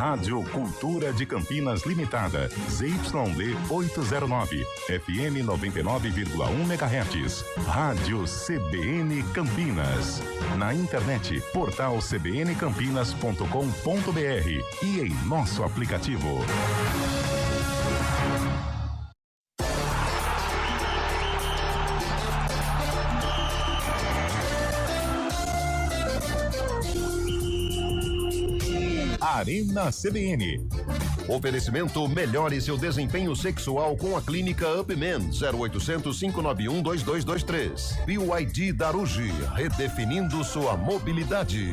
Rádio Cultura de Campinas Limitada, ZYD 809, FM 99,1 MHz. Rádio CBN Campinas. Na internet, portal cbncampinas.com.br e em nosso aplicativo. Arena CBN. Oferecimento: melhore seu desempenho sexual com a Clínica Upman, 0800 591 2223. BYD Darugi, redefinindo sua mobilidade.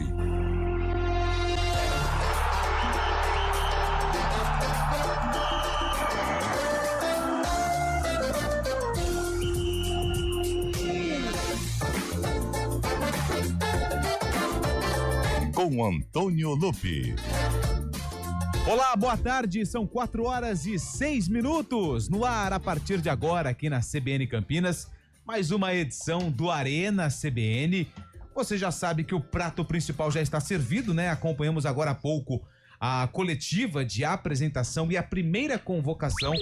Com Antônio Lupi. Olá, boa tarde, são 4h06 no ar a partir de agora aqui na CBN Campinas, mais uma edição do Arena CBN. Você já sabe que o prato principal já está servido, né? Acompanhamos agora há pouco a coletiva de apresentação e a primeira convocação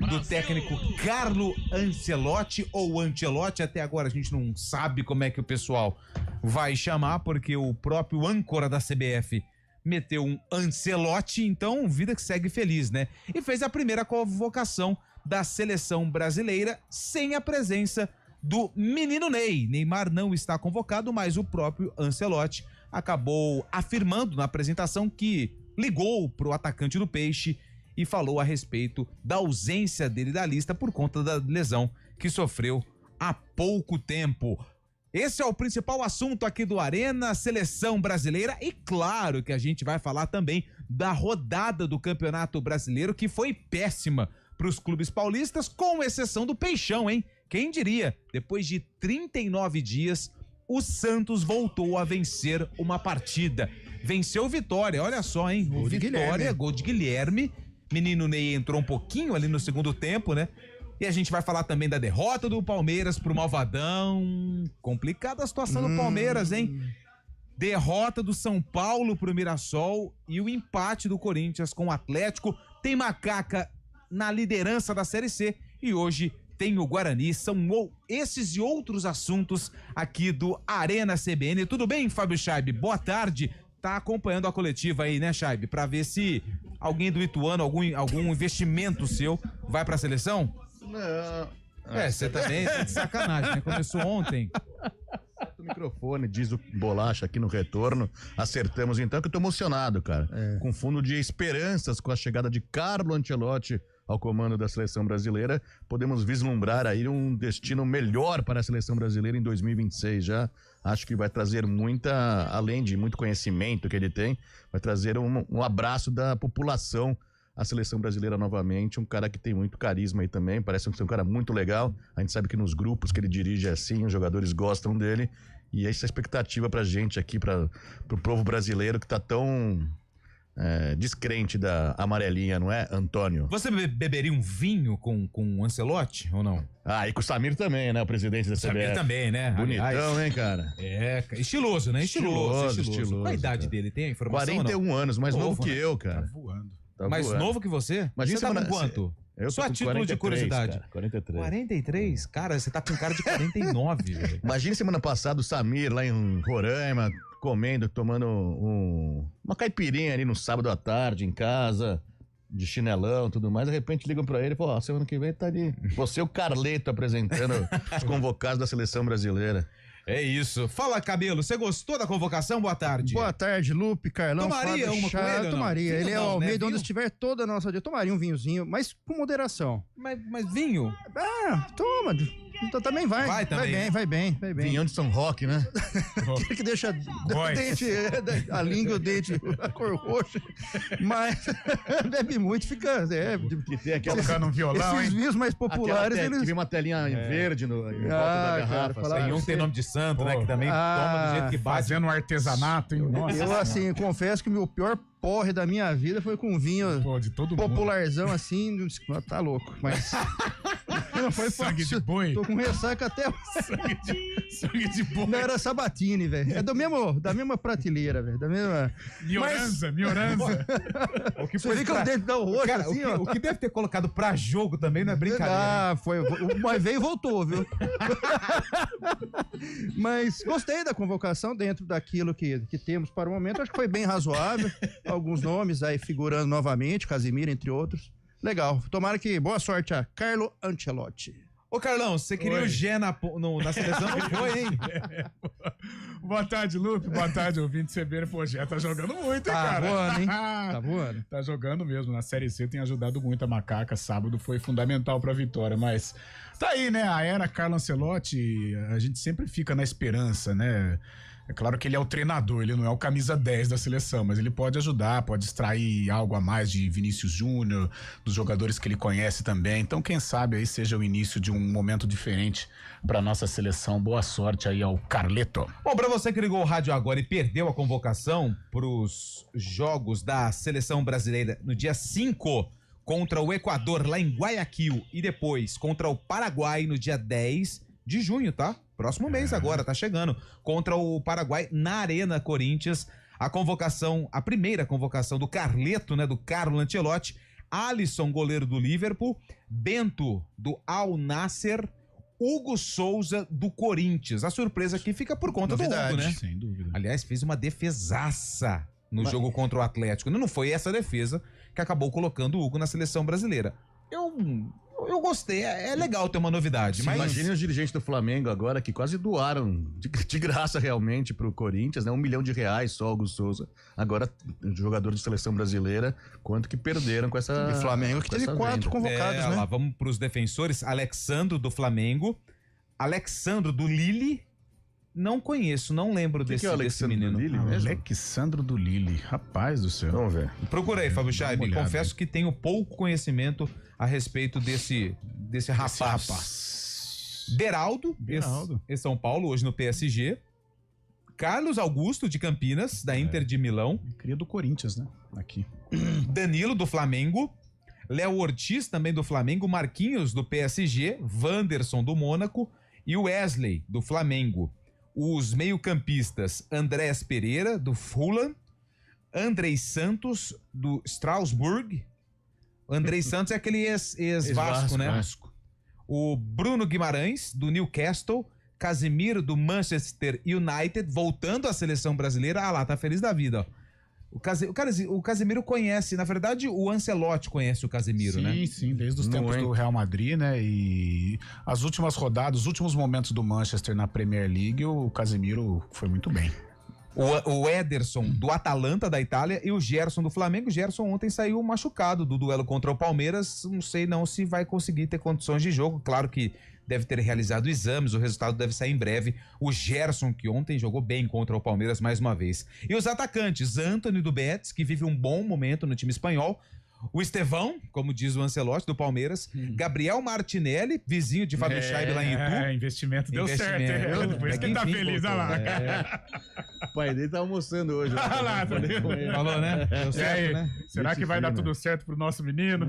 do técnico Carlo Ancelotti, ou Ancelotti, até agora a gente não sabe como é que o pessoal vai chamar, porque o próprio âncora da CBF meteu um Ancelotti, então vida que segue feliz, né? E fez a primeira convocação da seleção brasileira sem a presença do menino Ney. Neymar não está convocado, mas o próprio Ancelotti acabou afirmando na apresentação que ligou pro atacante do Peixe e falou a respeito da ausência dele da lista por conta da lesão que sofreu há pouco tempo. Esse é o principal assunto aqui do Arena, seleção brasileira, e claro que a gente vai falar também da rodada do Campeonato Brasileiro, que foi péssima para os clubes paulistas, com exceção do Peixão, hein? Quem diria? Depois de 39 dias, o Santos voltou a vencer uma partida. Venceu o Vitória, olha só, hein? O Vitória, gol de Guilherme. Menino Ney entrou um pouquinho ali no segundo tempo, né? E a gente vai falar também da derrota do Palmeiras pro Malvadão. Complicada a situação do Palmeiras, hein? Derrota do São Paulo pro Mirassol e o empate do Corinthians com o Atlético. Tem Macaca na liderança da Série C e hoje tem o Guarani. São esses e outros assuntos aqui do Arena CBN. Tudo bem, Fábio Chaib? Boa tarde. Tá acompanhando a coletiva aí, né, Chaib? Pra ver se alguém do Ituano, algum investimento seu vai pra seleção? Não. Você também tá de sacanagem, né? Começou ontem. O microfone, diz o Bolacha aqui no retorno. Acertamos então, que eu tô emocionado, cara. Com fundo de esperanças com a chegada de Carlo Ancelotti ao comando da seleção brasileira. Podemos vislumbrar aí um destino melhor para a seleção brasileira em 2026 já. Acho que vai trazer além de muito conhecimento que ele tem, vai trazer um abraço da população a seleção brasileira novamente, um cara que tem muito carisma aí também, parece ser um cara muito legal. A gente sabe que nos grupos que ele dirige é assim, os jogadores gostam dele, e essa expectativa pra gente aqui, pro povo brasileiro que tá tão descrente da amarelinha, não é, Antônio? Você beberia um vinho com o Ancelotti ou não? Ah, e com o Samir também, né, o presidente da CBF. Samir também, né? Bonitão, aliás, hein, cara? estiloso, né? Estiloso. Qual a idade cara dele? Tem a informação 41 anos, mais novo que né? eu, cara. Tá voando. Mais novo que você? Imagina você tá com quanto? Eu Só a título 43, de curiosidade. Cara, 43. 43? Cara, você tá com cara de 49, velho. Imagina semana passada o Samir lá em Roraima, comendo, tomando uma caipirinha ali no sábado à tarde em casa, de chinelão e tudo mais. De repente ligam pra ele e falam: semana que vem tá ali. Você e o Carleto apresentando os convocados da seleção brasileira. É isso. Fala, Cabelo, você gostou da convocação? Boa tarde. Boa tarde, Lupe, Carlão. Tomaria Fábio, uma com ele? Eu tomaria. Ele é o Almeida, né? onde estiver toda a nossa dia. Tomaria um vinhozinho, mas com moderação. Mas vinho? Toma. Também vai. Vai bem. Vinhão de São Roque, né? Aquele que deixa o dente, a língua, o dente, a cor roxa. Mas bebe muito, fica. Que tem aquela Tocando um violão, esses vinhos mais populares, eles. Que vem uma telinha verde em volta da garrafa. Cara, e um tem nome de santo, né? Que também toma do jeito que bate. Fazendo um artesanato, hein? Nossa. Eu, assim, confesso que o meu pior porre da minha vida foi com um vinho de todo popularzão, mundo. Assim, tá louco, mas Não foi Sangue fácil. de boi. Tô com ressaca até. Sangue de boi. Não era Sabatini, velho. É da mesma prateleira, velho. Da mesma. Mioranza. O que Você vê que o dente dá o roxo Cara, assim, ó. o que deve ter colocado pra jogo também não é brincadeira. Ah, foi. Mas veio e voltou, viu? Mas gostei da convocação dentro daquilo que temos para o momento. Acho que foi bem razoável. Alguns nomes aí figurando novamente, Casemiro, entre outros. Legal. Tomara que boa sorte a Carlo Ancelotti. Ô, Carlão, você queria Oi. o Gé na seleção? Não foi, hein? Boa tarde, Lupe. Boa tarde, ouvinte CBN. Pô, já tá jogando muito, hein, Tá cara? voando, hein? Tá voando. Tá jogando mesmo. Na Série C tem ajudado muito a Macaca. Sábado foi fundamental pra vitória, mas tá aí, né? A era Carlo Ancelotti, a gente sempre fica na esperança, né? É claro que ele é o treinador, ele não é o camisa 10 da seleção, mas ele pode ajudar, pode extrair algo a mais de Vinícius Júnior, dos jogadores que ele conhece também. Então, quem sabe aí seja o início de um momento diferente para nossa seleção. Boa sorte aí ao Carleto. Bom, pra você que ligou o rádio agora e perdeu a convocação pros jogos da seleção brasileira no dia 5 contra o Equador lá em Guayaquil e depois contra o Paraguai no dia 10 de junho, tá? Próximo mês agora, tá chegando. Contra o Paraguai na Arena Corinthians. A primeira convocação do Carleto, né? Do Carlo Ancelotti. Alisson, goleiro do Liverpool. Bento, do Al Nassr. Hugo Souza, do Corinthians. A surpresa aqui fica por conta Novidade. do Hugo, né? Sem dúvida. Aliás, fez uma defesaça no jogo contra o Atlético. Não foi essa defesa que acabou colocando o Hugo na seleção brasileira. Eu gostei, é legal ter uma novidade, mas... Imagine os dirigentes do Flamengo agora que quase doaram de graça realmente pro Corinthians, né? R$1 milhão só, Hugo Souza. Agora, jogador de seleção brasileira, quanto que perderam com essa... E Flamengo que com teve essa 4 venda. convocados, né? Lá, vamos pros defensores. Alexandro, do Flamengo. Alexandro, do Lille. Não conheço, não lembro Que desse, é o desse Alexandre menino. Lille mesmo? Alexandro do Lille. Rapaz do céu. Vamos ver. Procura aí, Fábio Chaib. uma olhada. Confesso que tenho pouco conhecimento a respeito desse rapaz. Beraldo, ex-São Paulo, hoje no PSG. Carlos Augusto, de Campinas, da Inter de Milão. Cria do Corinthians, né? Aqui. Danilo, do Flamengo. Léo Ortiz, também do Flamengo. Marquinhos, do PSG. Wanderson, do Mônaco. E o Wesley, do Flamengo. Os meio-campistas, Andrés Pereira, do Fulham. Andrei Santos, do Strasbourg. O Andrei Santos é aquele ex-Vasco, né? Vasco. O Bruno Guimarães, do Newcastle. Casemiro, do Manchester United, voltando à seleção brasileira. Ah lá, tá feliz da vida, ó. O Casemiro conhece, na verdade, o Ancelotti conhece o Casemiro, sim, né? Sim, desde os tempos do Real Madrid, né? E as últimas rodadas, os últimos momentos do Manchester na Premier League, o Casemiro foi muito bem. O Ederson, do Atalanta, da Itália, e o Gerson, do Flamengo. O Gerson ontem saiu machucado do duelo contra o Palmeiras. Não sei não se vai conseguir ter condições de jogo. Claro que deve ter realizado exames, o resultado deve sair em breve. O Gerson, que ontem jogou bem contra o Palmeiras mais uma vez. E os atacantes, Antony do Betis, que vive um bom momento no time espanhol. O Estevão, como diz o Ancelotti, do Palmeiras. Gabriel Martinelli, vizinho de Fábio Chaib lá em Itu. Investimento deu certo. Depois que ele tá feliz, olha lá. O pai dele tá almoçando hoje. Olha lá, tá vendo? Falou, né? Deu certo, aí, né? será que vai dar tudo certo pro nosso menino?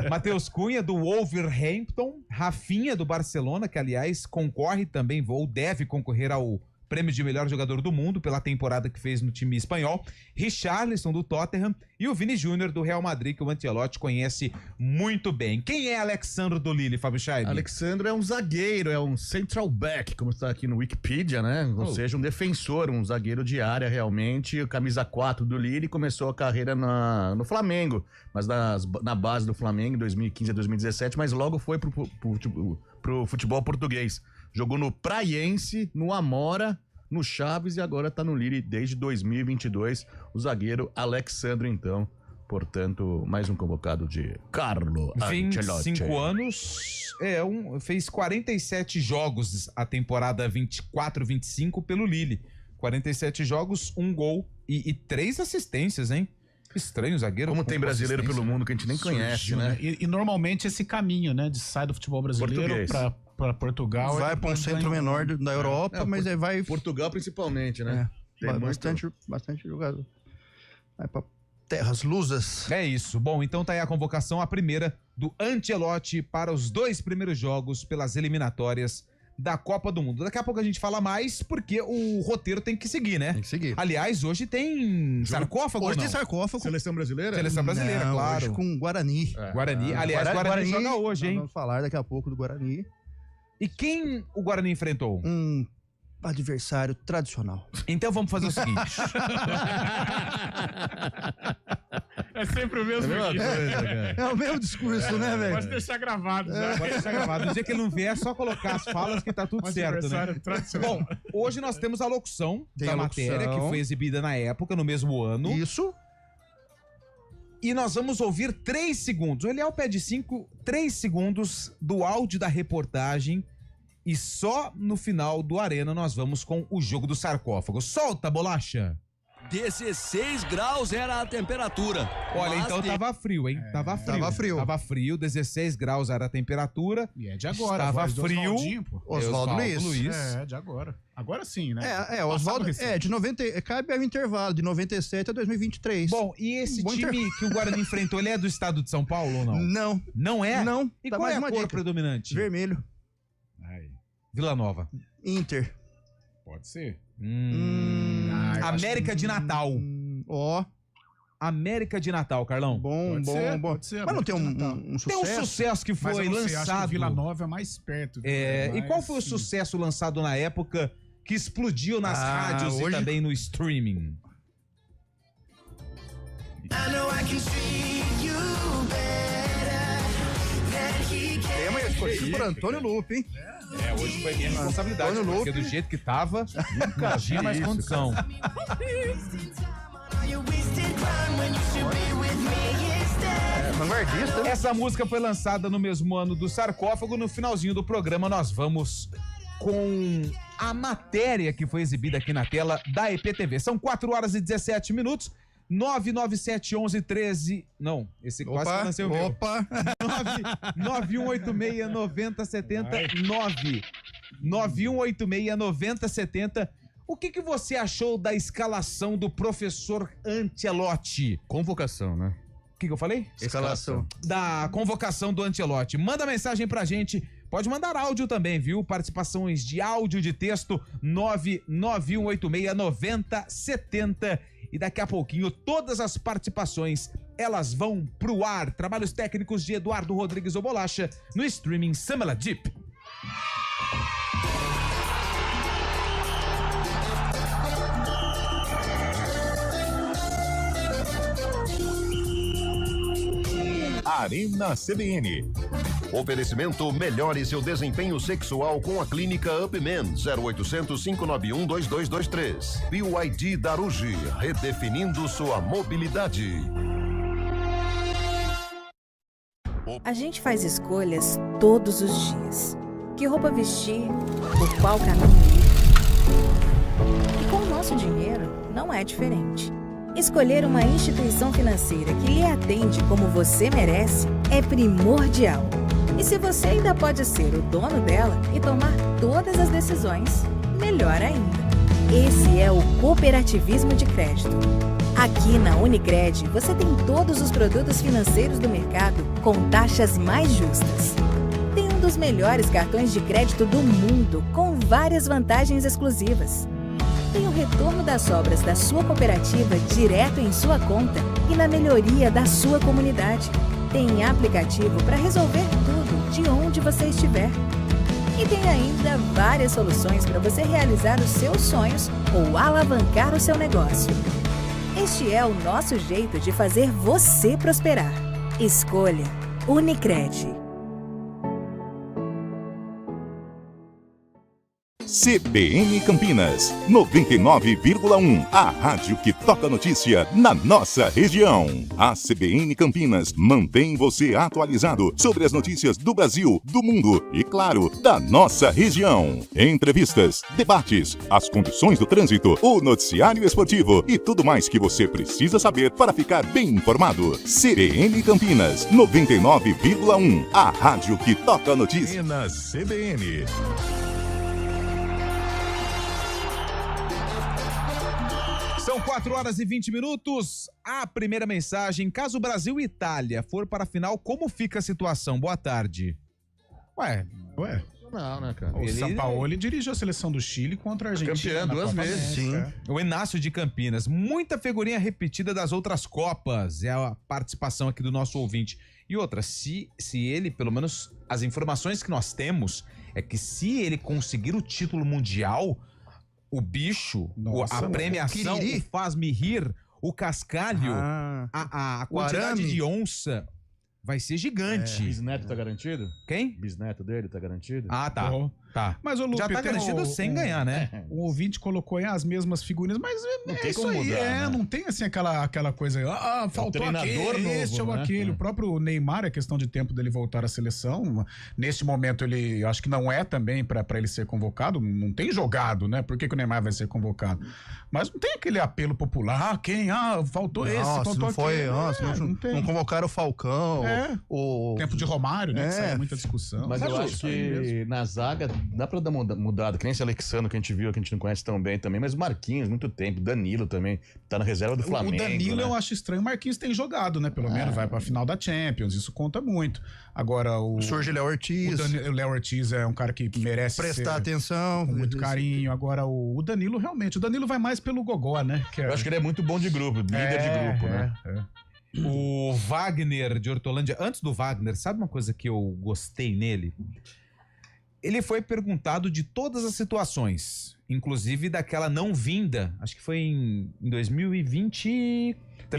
Matheus Cunha, do Wolverhampton. Rafinha, do Barcelona, que aliás concorre também, ou deve concorrer ao prêmio de melhor jogador do mundo pela temporada que fez no time espanhol. Richarlison, do Tottenham. E o Vini Júnior, do Real Madrid, que o Ancelotti conhece muito bem. Quem é Alexandro do Lille, Fábio Chaib? Alexandre é um zagueiro, é um central back, como está aqui no Wikipedia, né? Ou seja, um defensor, um zagueiro de área realmente, camisa 4 do Lille, começou a carreira no Flamengo, mas na base do Flamengo em 2015 a 2017, mas logo foi pro futebol português. Jogou no Praiense, no Amora, no Chaves e agora tá no Lille desde 2022. O zagueiro Alexandre, então. Portanto, mais um convocado de Carlo Ancelotti. 25 anos, fez 47 jogos a temporada 24-25 pelo Lille. 47 jogos, 1 gol e 3 assistências, hein? Estranho, zagueiro. Como tem brasileiro pelo mundo que a gente nem conhece, né? E normalmente esse caminho, né? De sai do futebol brasileiro para Portugal. Vai para um centro menor da Europa, mas aí vai... Portugal principalmente, né? Tem bastante jogador. Vai pra Terras Lusas. É isso. Bom, então tá aí a convocação, a primeira do Ancelotti para os 2 primeiros jogos pelas eliminatórias da Copa do Mundo. Daqui a pouco a gente fala mais, porque o roteiro tem que seguir, né? Tem que seguir. Aliás, hoje tem sarcófago Hoje ou não? tem sarcófago. Seleção brasileira? Seleção brasileira, Não, claro. hoje com Guarani. Guarani. Aliás, Guarani joga hoje, nós hein? Vamos falar daqui a pouco do Guarani. E quem o Guarani enfrentou? Um adversário tradicional. Então vamos fazer o seguinte. É sempre o mesmo. É o mesmo discurso, né, velho? Pode deixar gravado. Já. Pode deixar gravado. No dia que ele não vier, é só colocar as falas que tá tudo certo, né? Tradicional. Bom, hoje nós temos a locução Tem da a locução. matéria, que foi exibida na época, no mesmo ano. Isso. E nós vamos ouvir 3 segundos. O Eliel pede 3 segundos do áudio da reportagem. E só no final do Arena nós vamos com o jogo do sarcófago. Solta, Bolacha! 16 graus era a temperatura. Olha, Mas então tava frio, hein? Tava frio. Tava frio, 16 graus era a temperatura. E é de agora. Estava voz do frio. Oswaldinho, pô. Oswaldo Luiz. É, de agora. Agora sim, né? Oswaldo. recente. De 90. Cabe ao intervalo, de 97 a 2023. Bom, e esse Bom time que o Guarani enfrentou, ele é do estado de São Paulo ou não? Não. Não é? Não. E Tá qual é mais a uma cor dica. predominante? Vermelho. Aí, Vila Nova. Inter. pode ser. América acho que- de Natal. Ó. América de Natal, Carlão. Bom, Pode bom, ser, bom. pode ser, Mas não tem América de Natal. um Tem um sucesso? sucesso que Mas foi eu não sei, acho que o lançado. Vila Nova é mais perto. E qual foi o sim. sucesso lançado na época que explodiu nas rádios e hoje- também no streaming? Tema escolhido por Antônio Lupe, hein? Hoje foi minha responsabilidade, Antônio porque Lupe. do jeito que tava, não tinha mais condição. Vanguardista, né? Essa música foi lançada no mesmo ano do sarcófago. No finalzinho do programa, nós vamos com a matéria que foi exibida aqui na tela da EPTV. São 4 horas e 17 minutos. 997 11 13. Não, esse quase que nasceu meu. Opa. 9186 9070 9186 9070. O que você achou da escalação do professor Ancelotti? Convocação, né? O que eu falei? Escalação. Da convocação do Ancelotti. Manda mensagem pra gente. Pode mandar áudio também, viu? Participações de áudio, de texto, 99186 9070. E daqui a pouquinho, todas as participações, elas vão pro ar. Trabalhos técnicos de Eduardo Rodrigues Bolacha no streaming Samela Deep. Arena CBN. Oferecimento melhore seu desempenho sexual com a clínica UpMen 0800 591 2223. BYD Darugi, redefinindo sua mobilidade. A gente faz escolhas todos os dias. Que roupa vestir, por qual caminho ir. E com o nosso dinheiro não é diferente. Escolher uma instituição financeira que lhe atende como você merece é primordial. E se você ainda pode ser o dono dela e tomar todas as decisões, melhor ainda. Esse é o cooperativismo de crédito. Aqui na Unicred, você tem todos os produtos financeiros do mercado com taxas mais justas. Tem um dos melhores cartões de crédito do mundo, com várias vantagens exclusivas. Tem o retorno das sobras da sua cooperativa direto em sua conta e na melhoria da sua comunidade. Tem aplicativo para resolver tudo de onde você estiver. E tem ainda várias soluções para você realizar os seus sonhos ou alavancar o seu negócio. Este é o nosso jeito de fazer você prosperar. Escolha Unicred. CBN Campinas, 99,1. A rádio que toca notícia na nossa região. A CBN Campinas mantém você atualizado sobre as notícias do Brasil, do mundo e, claro, da nossa região. Entrevistas, debates, as condições do trânsito, o noticiário esportivo e tudo mais que você precisa saber para ficar bem informado. CBN Campinas, 99,1. A rádio que toca notícia na CBN. São 4h20. A primeira mensagem: caso Brasil e Itália for para a final, como fica a situação? Boa tarde. Ué. Não, né, cara? O Sampaoli dirigiu a seleção do Chile contra a Argentina. Campeão duas Copa vezes. América. Sim. O Inácio de Campinas. Muita figurinha repetida das outras Copas. É a participação aqui do nosso ouvinte. E outra, se ele, pelo menos as informações que nós temos, é que se ele conseguir o título mundial, o bicho, Nossa, a premiação, Quiriri. o faz-me rir, o cascalho, Ah, a o quantidade arame. de onça vai ser gigante. Bisneto tá garantido? Quem? Bisneto dele tá garantido? Ah, tá. Bom. Tá. Mas o Lupe, Já tá tem garantido sem ganhar, né? O ouvinte colocou aí as mesmas figurinhas, mas Não é tem isso como aí, mudar, né? não tem assim aquela coisa, faltou treinador aquele, novo, este ou né? aquele. O próprio Neymar, é questão de tempo dele voltar à seleção. Neste momento, ele, eu acho que não é também pra ele ser convocado, não tem jogado, né? Por que o Neymar vai ser convocado? Mas não tem aquele apelo popular, faltou esse, nossa, faltou não foi, aquele. nossa, não tem. não convocaram o Falcão. É. O Tempo de Romário, né? Que É. saiu muita discussão. Mas eu Sabe, acho isso aí mesmo. que na zaga dá pra dar mudada, que nem esse Alexandre que a gente viu, que a gente não conhece tão bem também, mas o Marquinhos, muito tempo, Danilo também, tá na reserva do Flamengo. O Danilo né? eu acho estranho, o Marquinhos tem jogado, né? Pelo menos vai pra final da Champions, isso conta muito. Agora o Surge Léo Ortiz. o Léo Ortiz é um cara que merece Prestar ser atenção. com muito carinho. Agora o Danilo realmente, o Danilo vai mais pelo gogó, né? Eu acho que ele é muito bom de grupo, líder de grupo, né? O Wagner de Hortolândia, antes do Wagner, sabe uma coisa que eu gostei nele? Ele foi perguntado de todas as situações, inclusive daquela não vinda, acho que foi em 2023.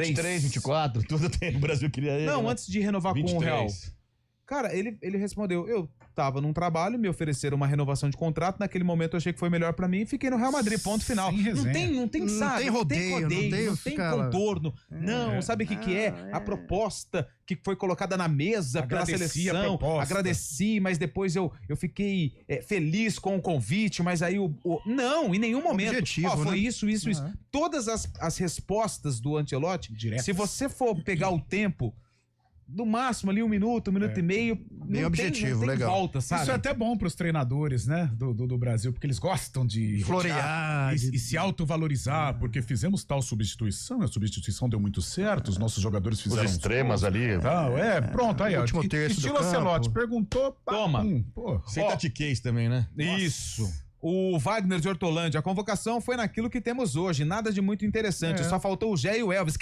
23, 24, tudo tem. O Brasil queria ele. Não, né? antes de renovar 23. com o Real. Cara, ele respondeu, eu tava num trabalho, me ofereceram uma renovação de contrato, naquele momento eu achei que foi melhor pra mim e fiquei no Real Madrid, ponto final. Sem resenha. Não tem, Não sabe, tem rodeio, não tem ficar lá. contorno. Não, sabe o que é? A proposta que foi colocada na mesa pela Agradeci a seleção. proposta. Agradeci, mas depois eu fiquei feliz com o convite, mas aí não, em nenhum momento. Objetivo, Foi né? isso. Todas as respostas do Ancelotti, Diretas. se você for pegar o tempo, no máximo ali 1 minuto, 1 minuto e meio, Bem objetivo, não tem legal. volta, sabe? Isso é até bom pros treinadores, né? Do Brasil, porque eles gostam de Florear, e se autovalorizar, porque fizemos tal substituição, a substituição deu muito certo, os nossos jogadores Os fizeram extremas ali. pronto, aí, ó. Último terço do Estilo campo. Ancelotti, perguntou, pá, Toma. pô. Sem tatiquês também, né? Isso. O Wagner de Hortolândia, a convocação foi naquilo que temos hoje, nada de muito interessante, só faltou o Gé e o Elvis.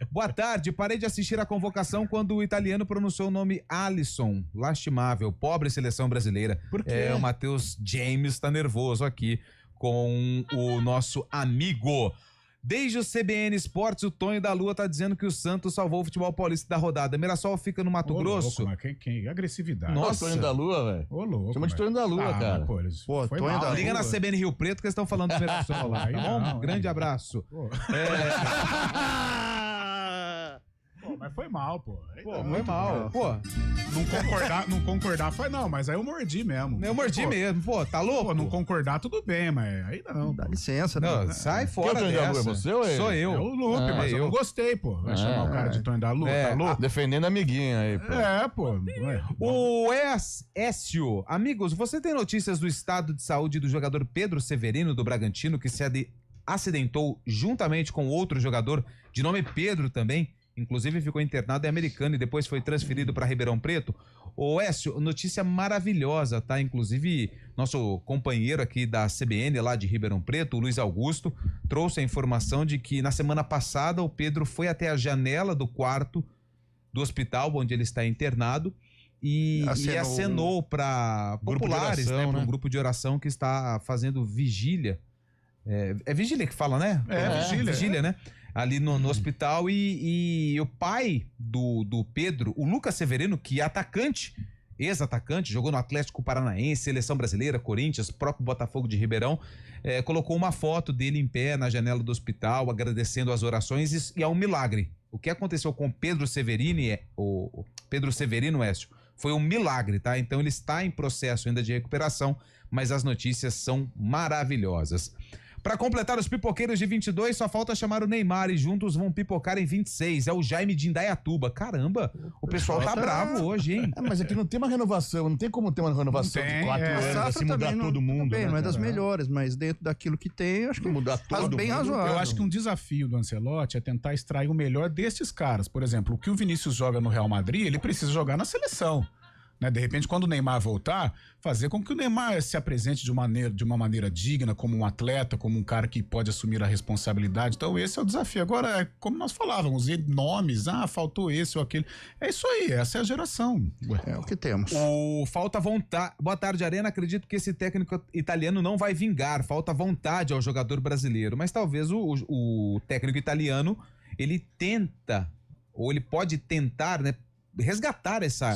Boa tarde, parei de assistir a convocação quando o italiano pronunciou o nome Alisson, lastimável, pobre seleção brasileira. Por quê? O Matheus James tá nervoso aqui com o nosso amigo. Desde o CBN Esportes, o Tonho da Lua tá dizendo que o Santos salvou o futebol paulista da rodada. Mirassol fica no Mato Ô, Grosso. louco, mas quem? Agressividade. Nossa. Tonho da Lua, velho. Ô, louco. Chama de mas- Tonho da Lua, cara. mas, pô, eles Pô, foi Tonho mal, da Liga na Lua. CBN Rio Preto que eles estão falando do Mirassol lá, tá bom? Não, Grande abraço. Pô. Pô, mas foi mal, pô. Aí Pô, não, foi muito mal. Pô, Não concordar foi não, mas aí eu mordi mesmo. eu mordi Pô, mesmo. Pô, tá louco? Pô, não concordar tudo bem, mas aí não. Dá pô. licença, né? Não, sai Quem é fora o Tonho da Lua? É dessa. você ou ele? Sou É eu. o Lupe, mas eu eu. não gostei, pô. Vai chamar o cara de Tonho da Lua, É, tá louco? Defendendo a amiguinha aí, pô. Pô. Ué. O Écio, amigos, você tem notícias do estado de saúde do jogador Pedro Severino do Bragantino, que se acidentou juntamente com outro jogador de nome Pedro também, inclusive ficou internado em Americana e depois foi transferido para Ribeirão Preto? Ô Écio, notícia maravilhosa, tá? Inclusive, nosso companheiro aqui da CBN lá de Ribeirão Preto, o Luiz Augusto, trouxe a informação de que na semana passada o Pedro foi até a janela do quarto do hospital onde ele está internado e acenou para Grupo de populares, oração, né? Para né? um grupo de oração que está fazendo vigília. É vigília que fala, né? Vigília, né? Ali no hospital e o pai do Pedro, o Lucas Severino, que é atacante, ex-atacante, jogou no Atlético Paranaense, Seleção Brasileira, Corinthians, próprio Botafogo de Ribeirão, colocou uma foto dele em pé na janela do hospital, agradecendo as orações e é um milagre. O que aconteceu com Pedro Severino, o Pedro Severino, Écio, foi um milagre, tá? Então ele está em processo ainda de recuperação, mas as notícias são maravilhosas. Pra completar os pipoqueiros de 22, só falta chamar o Neymar e juntos vão pipocar em 26. É o Jaime de Indaiatuba. Caramba, o pessoal tá bravo hoje, hein? Mas aqui não tem uma renovação, não tem como ter uma renovação de 4 anos, assim, mudar todo mundo. Bem, né, não é das cara? melhores, mas dentro daquilo que tem, acho que Mudar todo bem mundo. razoável. Eu acho que um desafio do Ancelotti é tentar extrair o melhor destes caras. Por exemplo, o que o Vinícius joga no Real Madrid, ele precisa jogar na seleção. Né? De repente, quando o Neymar voltar, fazer com que o Neymar se apresente de uma maneira digna, como um atleta, como um cara que pode assumir a responsabilidade. Então, esse é o desafio. Agora, como nós falávamos, nomes, faltou esse ou aquele. É isso aí, essa é a geração. É o que temos. Falta vontade. Boa tarde, Arena. Acredito que esse técnico italiano não vai vingar. Falta vontade ao jogador brasileiro. Mas talvez o técnico italiano, ele tenta, ou ele pode tentar, né? Resgatar essa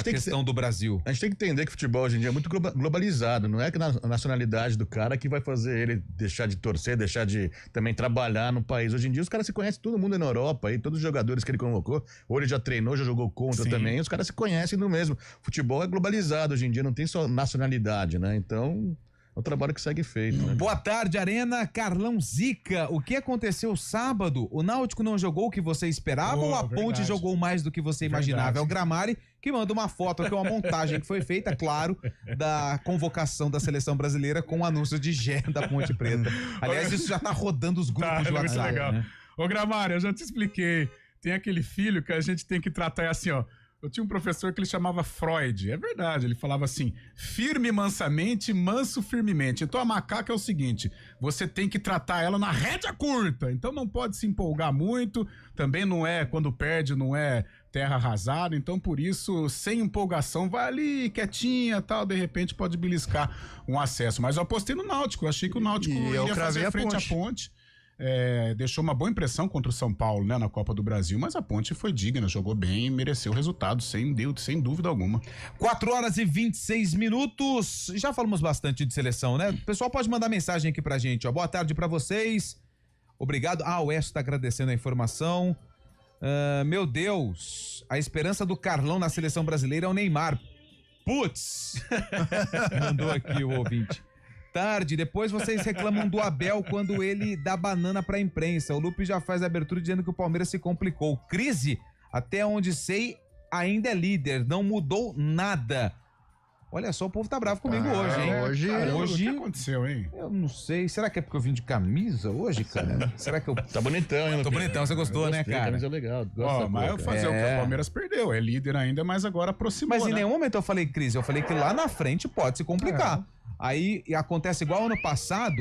questão do Brasil. A gente tem que entender que o futebol hoje em dia é muito globalizado. Não é que a nacionalidade do cara que vai fazer ele deixar de torcer, deixar de também trabalhar no país. Hoje em dia os caras se conhecem, todo mundo na Europa, aí, todos os jogadores que ele convocou, ou ele já treinou, já jogou contra também, os caras se conhecem no mesmo. Futebol é globalizado hoje em dia, não tem só nacionalidade, né? Então... é um trabalho que segue feito, né? Boa tarde, Arena. Carlão Zica. O que aconteceu sábado? O Náutico não jogou o que você esperava ou a Ponte jogou mais do que você imaginava? É o Gramari que manda uma foto aqui, uma montagem que foi feita, claro, da convocação da seleção brasileira com o anúncio de Gé da Ponte Preta. Aliás, isso já tá rodando os grupos de WhatsApp. Legal. Né? Ô, Gramari, eu já te expliquei. Tem aquele filho que a gente tem que tratar assim, ó. Eu tinha um professor que ele chamava Freud. É verdade, ele falava assim, firme mansamente, manso firmemente. Então a macaca é o seguinte, você tem que tratar ela na rédea curta. Então não pode se empolgar muito, também não é, quando perde, não é terra arrasada. Então por isso, sem empolgação, vai ali quietinha tal, de repente pode beliscar um acesso. Mas eu apostei no Náutico, eu achei que o Náutico ia fazer frente à Ponte. Deixou uma boa impressão contra o São Paulo, né, na Copa do Brasil, mas a Ponte foi digna, jogou bem e mereceu o resultado, sem dúvida alguma. 4h26. Já falamos bastante de seleção, né? O pessoal pode mandar mensagem aqui pra gente, ó. Boa tarde pra vocês. Obrigado. O Oeste tá agradecendo a informação. Meu Deus, a esperança do Carlão na seleção brasileira é o Neymar. Putz! Mandou aqui o ouvinte. Tarde, depois vocês reclamam do Abel quando ele dá banana pra imprensa. O Lupe já faz a abertura dizendo que o Palmeiras se complicou. Crise, até onde sei, ainda é líder, não mudou nada. Olha só, o povo tá bravo comigo hoje, hein? Hoje... O que aconteceu, hein? Eu não sei, será que é porque eu vim de camisa hoje, cara? Será que eu... Tá bonitão, hein? Tô bonitão, você gostou, né, cara? Camisa legal. Mas eu fazer o que o Palmeiras perdeu, é líder ainda, mas agora aproximou, Mas em nenhum momento eu falei crise, eu falei que lá na frente pode se complicar. Aí acontece igual ano passado,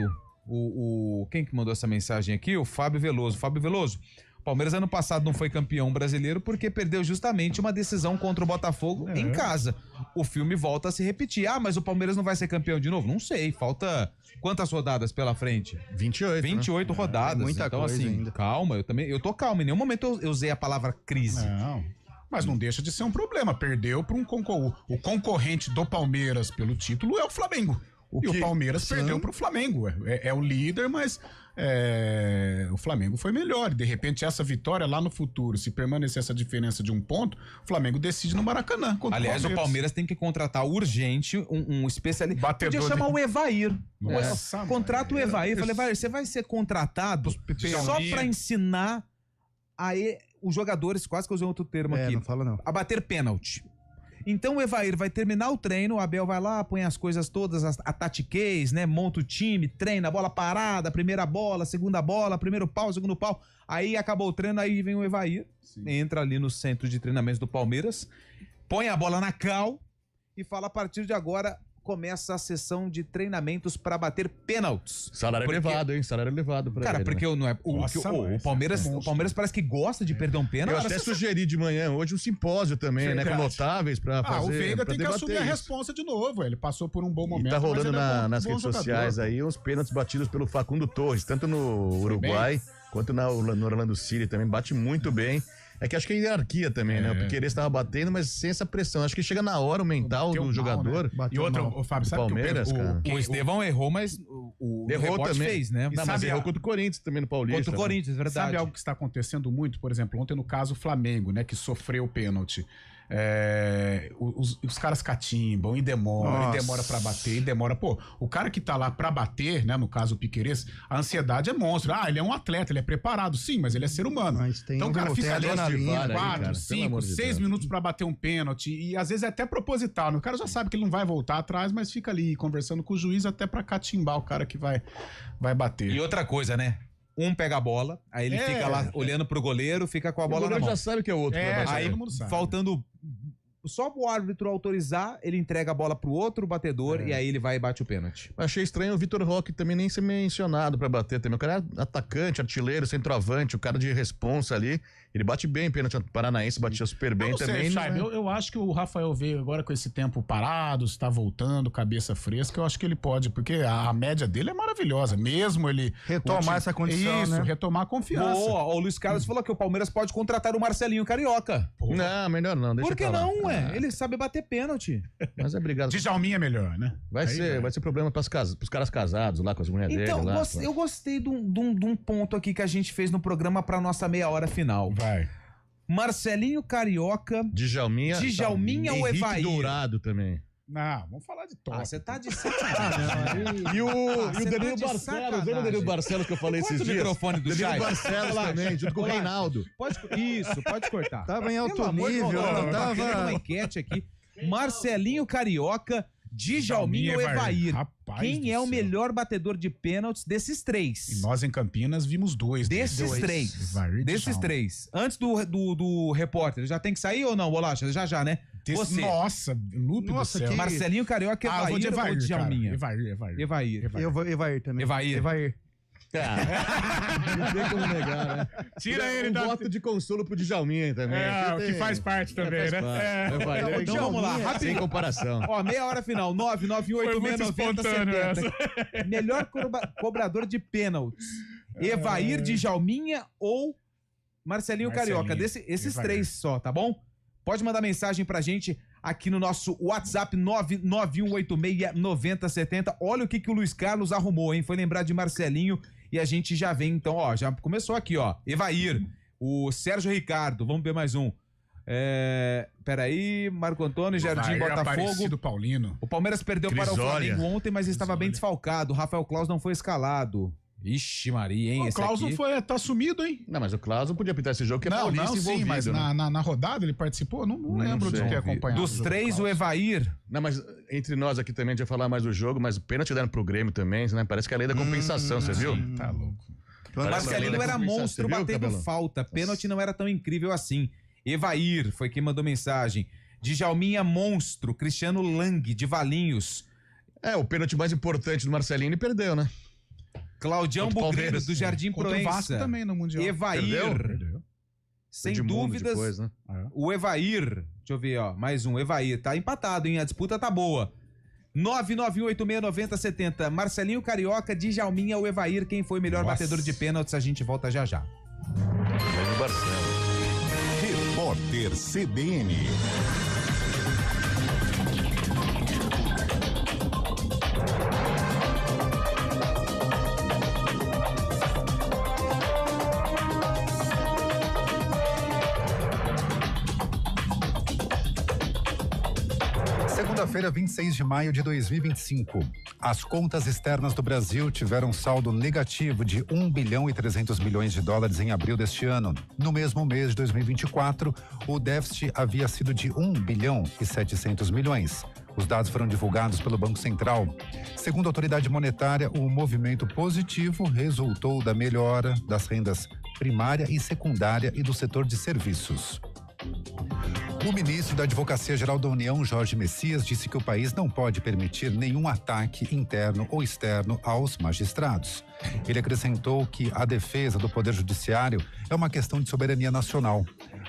quem que mandou essa mensagem aqui? O Fábio Veloso. Fábio Veloso, o Palmeiras ano passado não foi campeão brasileiro porque perdeu justamente uma decisão contra o Botafogo em casa. O filme volta a se repetir. Mas o Palmeiras não vai ser campeão de novo? Não sei, falta quantas rodadas pela frente? 28 rodadas. Muita então coisa assim, ainda. calma, eu tô calmo, em nenhum momento eu usei a palavra crise. Não. Mas não deixa de ser um problema. Perdeu para o concorrente do Palmeiras pelo título é o Flamengo. O Palmeiras perdeu para o Flamengo. É o líder, mas o Flamengo foi melhor. De repente, essa vitória lá no futuro, se permanecer essa diferença de 1 ponto, o Flamengo decide no Maracanã. Aliás, o Palmeiras tem que contratar urgente um especialista. Batedor. Podia chamar o Evair. Nossa, contrata o Evair. Falei, Evair, você vai ser contratado só para ensinar os jogadores, quase que eu usei outro termo aqui, não fala não, a bater pênalti. Então o Evair vai terminar o treino, o Abel vai lá, põe as coisas todas, a tatiquez, né? Monta o time, treina, bola parada, primeira bola, segunda bola, primeiro pau, segundo pau. Aí acabou o treino, aí vem o Evair, entra ali no centro de treinamentos do Palmeiras, põe a bola na cal e fala: a partir de agora começa a sessão de treinamentos para bater pênaltis. Salário elevado, hein? Salário elevado pra cara, ele, porque né? não é o Palmeiras parece que gosta de perder um pênalti. Eu até sugeri de manhã hoje um simpósio também, né? Com notáveis pra fazer. O Veiga tem que assumir a responsa de novo. Ele passou por um bom momento. E tá rolando nas redes sociais aí uns pênaltis batidos pelo Facundo Torres, tanto no Uruguai quanto no Orlando City também. Bate muito bem. É que acho que é hierarquia também, né? Porque ele estava batendo, mas sem essa pressão. Acho que chega na hora o mental do jogador. Né? E outra, o Fábio, sabe Palmeiras, cara. O Estevão errou, mas o errou também. Fez, né? Não, mas errou contra o Corinthians também no Paulista. Contra o Corinthians, verdade. Sabe algo que está acontecendo muito? Por exemplo, ontem no caso o Flamengo, né? Que sofreu o pênalti. Os caras catimbam e demora pra bater, e demora. Pô, o cara que tá lá pra bater, né, no caso o Piquerez, a ansiedade é monstro. Ele é um atleta, ele é preparado, sim, mas ele é ser humano. Então o cara fica ali 4, 5, 6 minutos pra bater um pênalti, e às vezes é até proposital, né? O cara já sabe que ele não vai voltar atrás, mas fica ali conversando com o juiz até pra catimbar o cara que vai bater. E outra coisa, né? Um pega a bola, aí ele fica lá olhando pro goleiro, fica com a bola na mão. Já sabe que é o outro. Aí todo mundo sabe. Faltando só o árbitro autorizar, ele entrega a bola pro outro batedor e aí ele vai e bate o pênalti. Achei estranho o Vitor Roque também nem ser mencionado pra bater também. O cara é atacante, artilheiro, centroavante, o cara de responsa ali. Ele bate bem, pênalti paranaense, batia super bem também. Eu acho que o Rafael veio agora com esse tempo parado, está voltando, cabeça fresca, eu acho que ele pode, porque a média dele é maravilhosa, mesmo ele... Retomar essa condição, Isso, né? retomar a confiança. O Luiz Carlos falou que o Palmeiras pode contratar o Marcelinho Carioca. Não, melhor não, deixa Por que não, ué? Ele sabe bater pênalti. Mas é obrigado. Djalminha é melhor, né? Vai ser problema pros caras casados lá, com as mulheres dele lá. Eu gostei de um ponto aqui que a gente fez no programa pra nossa meia hora final. Vai. Marcelinho Carioca, Djalminha ou Henrique Evair? Dourado também. Não, vamos falar de top. Você tá de sacanagem. E o Danilo tá de Barcelos, sacanagem. lembra o Danilo Barcelos que eu falei esses dias? o microfone do Danilo Chay. Barcelos também, junto com o Reinaldo. Pode cortar. Tava em alto Pelo amor de nível, Deus, ela tá querendo tava... uma enquete aqui. Marcelinho Carioca, Djalminha ou Evair? Rapaz Quem do é o céu. melhor batedor de pênaltis desses três? E nós em Campinas vimos dois. Desses três. Antes do repórter, já tem que sair ou não, Bolacha? Já, né? Você. Nossa, Lupe do céu. que- Marcelinho Carioca, eu vou de Evair ou Evair, Djalminha? cara. Evair. Eu vou Evair também. Evair. Não tem como negar, né? Tira ele um da... voto de consolo pro Djalminha também. o que faz parte também, né? Então vamos lá, Sem rapidinho. comparação. Ó, meia hora final, 998699070. Melhor cobrador de pênaltis. Evair, Djalminha ou Marcelinho Carioca? Esses Evair. três só, tá bom? Pode mandar mensagem pra gente aqui no nosso WhatsApp 991869070. Olha o que o Luiz Carlos arrumou, hein? Foi lembrar de Marcelinho e a gente já vem, então, ó, já começou aqui, ó. Evair, o Sérgio Ricardo, vamos ver mais um. Peraí, Marco Antônio, Jardim, Botafogo. Do Paulino. O Palmeiras perdeu para o Crisólia. Flamengo ontem, mas estava bem desfalcado. O Rafael Claus não foi escalado. Ixi, Maria, hein? O Klaus não foi, tá sumido, hein? Não, mas o Klaus não podia apitar esse jogo, que é paulista sim, envolvido, mas né? na rodada ele participou? Não lembro de sei. ter acompanhado. Dos o jogo três, do o Klaus. Evair. Não, mas entre nós aqui também a gente vai falar mais do jogo, mas o pênalti deram pro Grêmio também, né? Parece que é a lei da compensação, você viu? Tá louco. O Marcelinho era monstro Você viu, batendo Cabelão? falta. Pênalti não era tão incrível assim. Evair foi quem mandou mensagem. Djalminha, monstro. Cristiano Lang, de Valinhos. O pênalti mais importante do Marcelinho ele perdeu, né? Claudião Contra o Bugreiro, Palmeiras. do Jardim Contra o Vasco Proença. também no Mundial. Evair. Perdeu. Sem Edmundo dúvidas, depois, né? o Evair. Deixa eu ver, ó. Mais um. Evair. Tá empatado, hein? A disputa tá boa. 991869070. Marcelinho Carioca, Djalminha ou Evair. Quem foi o melhor batedor de pênaltis? A gente volta já já. Grêmio Barcelos. Repórter CBN. Segunda-feira, 26 de maio de 2025. As contas externas do Brasil tiveram saldo negativo de 1 bilhão e 300 milhões de dólares em abril deste ano. No mesmo mês de 2024, o déficit havia sido de 1 bilhão e 700 milhões. Os dados foram divulgados pelo Banco Central. Segundo a autoridade monetária, o movimento positivo resultou da melhora das rendas primária e secundária e do setor de serviços. O ministro da Advocacia Geral da União, Jorge Messias, disse que o país não pode permitir nenhum ataque interno ou externo aos magistrados. Ele acrescentou que a defesa do Poder Judiciário é uma questão de soberania nacional.